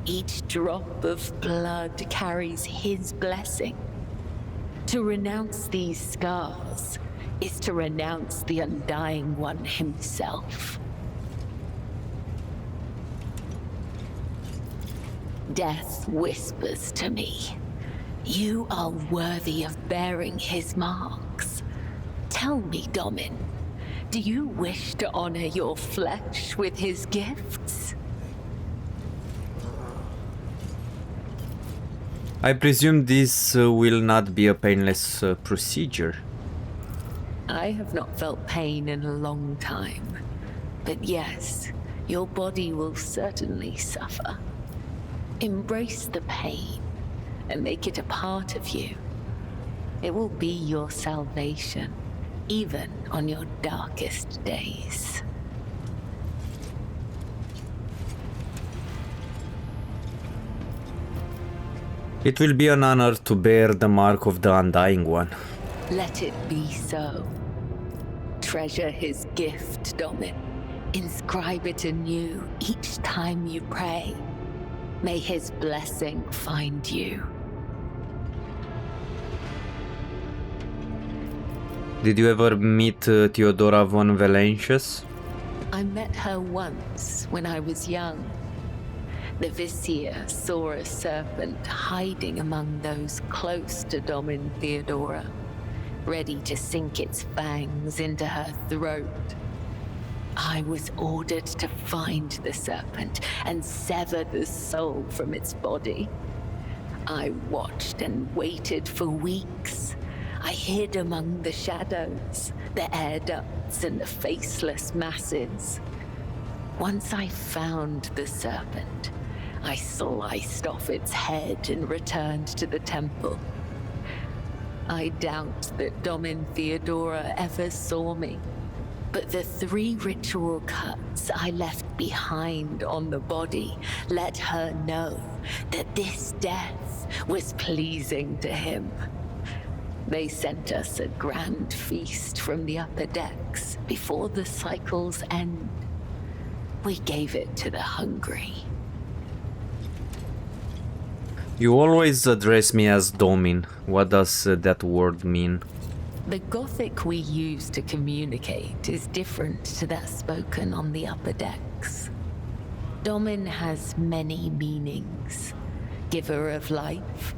Each drop of blood carries his blessing. To renounce these scars is to renounce the Undying One himself. Death whispers to me, "You are worthy of bearing his marks." Tell me, Domin, do you wish to honor your flesh with his gifts? I presume this will not be a painless procedure. I have not felt pain in a long time, but yes, your body will certainly suffer. Embrace the pain and make it a part of you. It will be your salvation, even on your darkest days. It will be an honor to bear the mark of the Undying One. Let it be so. Treasure his gift, Domin. Inscribe it anew each time you pray. May his blessing find you. Did you ever meet Theodora von Valentius? I met her once when I was young. The Vizier saw a serpent hiding among those close to Domin Theodora, ready to sink its fangs into her throat. I was ordered to find the serpent and sever the soul from its body. I watched and waited for weeks. I hid among the shadows, the air ducts and the faceless masses. Once I found the serpent, I sliced off its head and returned to the temple. I doubt that Domin Theodora ever saw me, but the 3 ritual cuts I left behind on the body let her know that this death was pleasing to him. They sent us a grand feast from the upper decks before the cycle's end. We gave it to the hungry. You always address me as Domin. What does that word mean? The Gothic we use to communicate is different to that spoken on the upper decks. Domin has many meanings. Giver of life,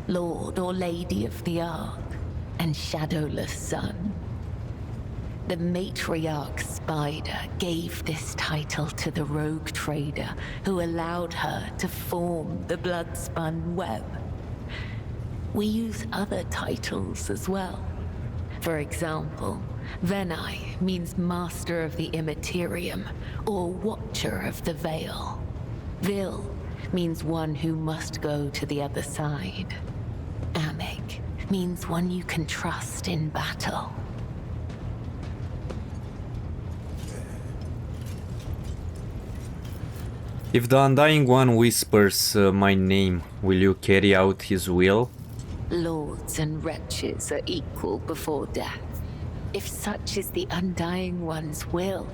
Lord or Lady of the Ark, and Shadowless Sun. The matriarch Spider gave this title to the rogue trader who allowed her to form the blood-spun web. We use other titles as well. For example, Venai means Master of the Immaterium or Watcher of the Veil. Vil means one who must go to the other side. Amig means one you can trust in battle. If the Undying One whispers my name, will you carry out his will? Lords and wretches are equal before death. If such is the Undying One's will,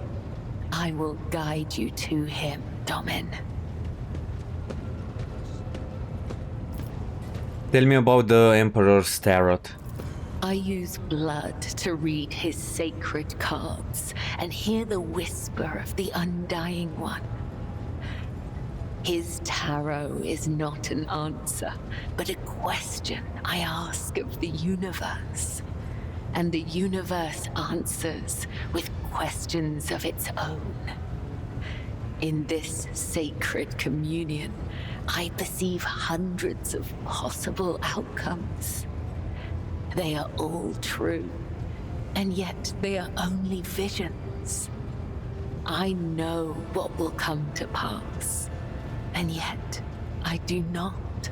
I will guide you to him, Domin. Tell me about the Emperor's Tarot. I use blood to read his sacred cards and hear the whisper of the Undying One. His tarot is not an answer, but a question I ask of the universe. And the universe answers with questions of its own. In this sacred communion, I perceive hundreds of possible outcomes. They are all true, and yet they are only visions. I know what will come to pass, and yet I do not.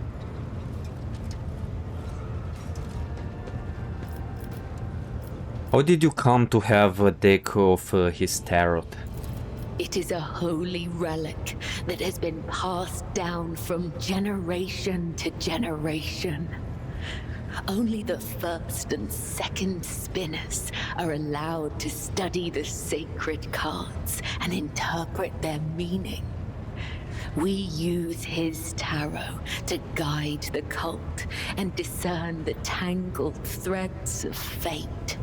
How did you come to have a deck of his tarot? It is a holy relic that has been passed down from generation to generation. Only the first and second spinners are allowed to study the sacred cards and interpret their meaning. We use his tarot to guide the cult and discern the tangled threads of fate.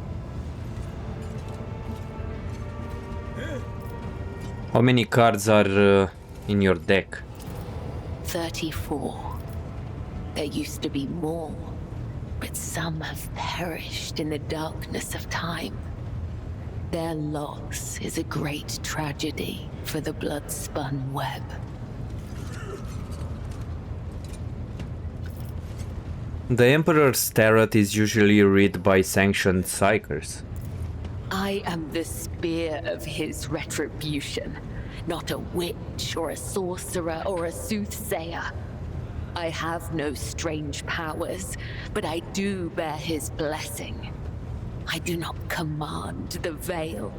How many cards are in your deck? 34. There used to be more, but some have perished in the darkness of time. Their loss is a great tragedy for the blood-spun web. The Emperor's Tarot is usually read by sanctioned psychers. I am the spear of his retribution, not a witch or a sorcerer or a soothsayer. I have no strange powers, but I do bear his blessing. I do not command the veil.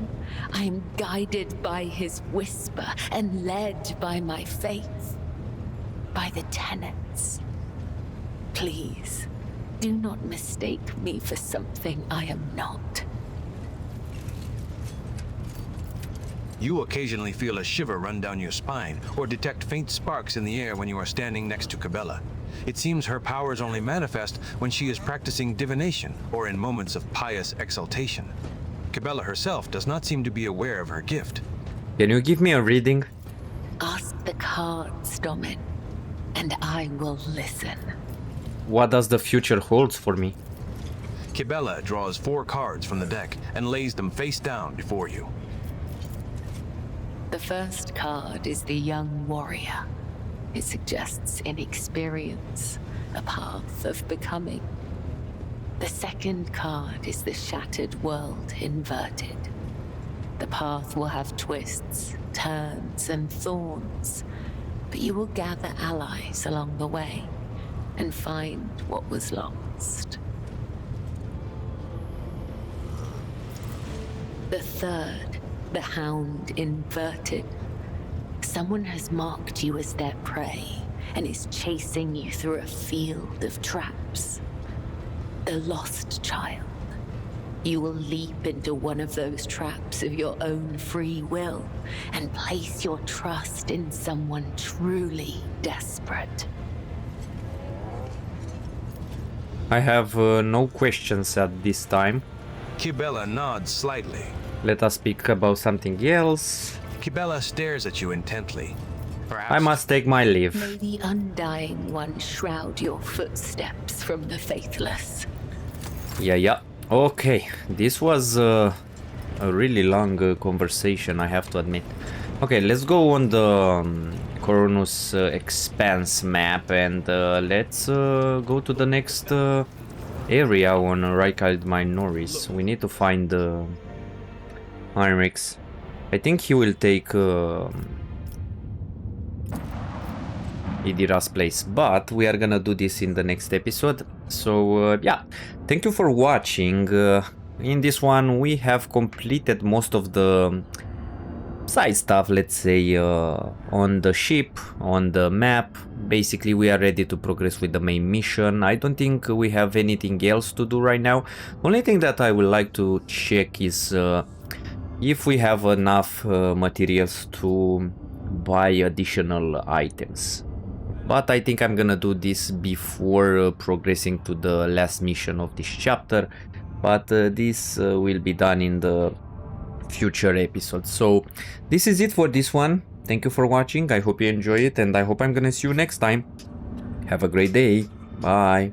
I am guided by his whisper and led by my faith, by the tenets. Please, do not mistake me for something I am not. You occasionally feel a shiver run down your spine, or detect faint sparks in the air when you are standing next to Kibellah. It seems her powers only manifest when she is practicing divination, or in moments of pious exaltation. Kibellah herself does not seem to be aware of her gift. Can you give me a reading? Ask the cards, Domin, and I will listen. What does the future holds for me? Kibellah draws 4 cards from the deck and lays them face down before you. The first card is the young warrior. It suggests inexperience, a path of becoming. The second card is the shattered world inverted. The path will have twists, turns, and thorns, but you will gather allies along the way and find what was lost. The third, the hound inverted. Someone has marked you as their prey and is chasing you through a field of traps. The lost child. You will leap into one of those traps of your own free will and place your trust in someone truly desperate. I have no questions at this time. Kibellah nods slightly. Let us speak about something else. Kibellah stares at you intently. Perhaps I must take my leave. May the Undying One shroud your footsteps from the faithless. Yeah. Okay, this was a really long conversation, I have to admit. Okay, let's go on the Koronus Expanse map and let's go to the next area on Rykad Minoris. We need to find Heinrichs. I think he will take Idira's place, but we are gonna do this in the next episode. So yeah, thank you for watching. In this one we have completed most of the side stuff, let's say, on the ship, on the map. Basically we are ready to progress with the main mission. I don't think we have anything else to do right now. Only thing that I would like to check is if we have enough materials to buy additional items. But I think I'm gonna do this before progressing to the last mission of this chapter. But this will be done in the future episodes. So this is it for this one. Thank you for watching. I hope you enjoy it and I hope I'm gonna see you next time. Have a great day. Bye.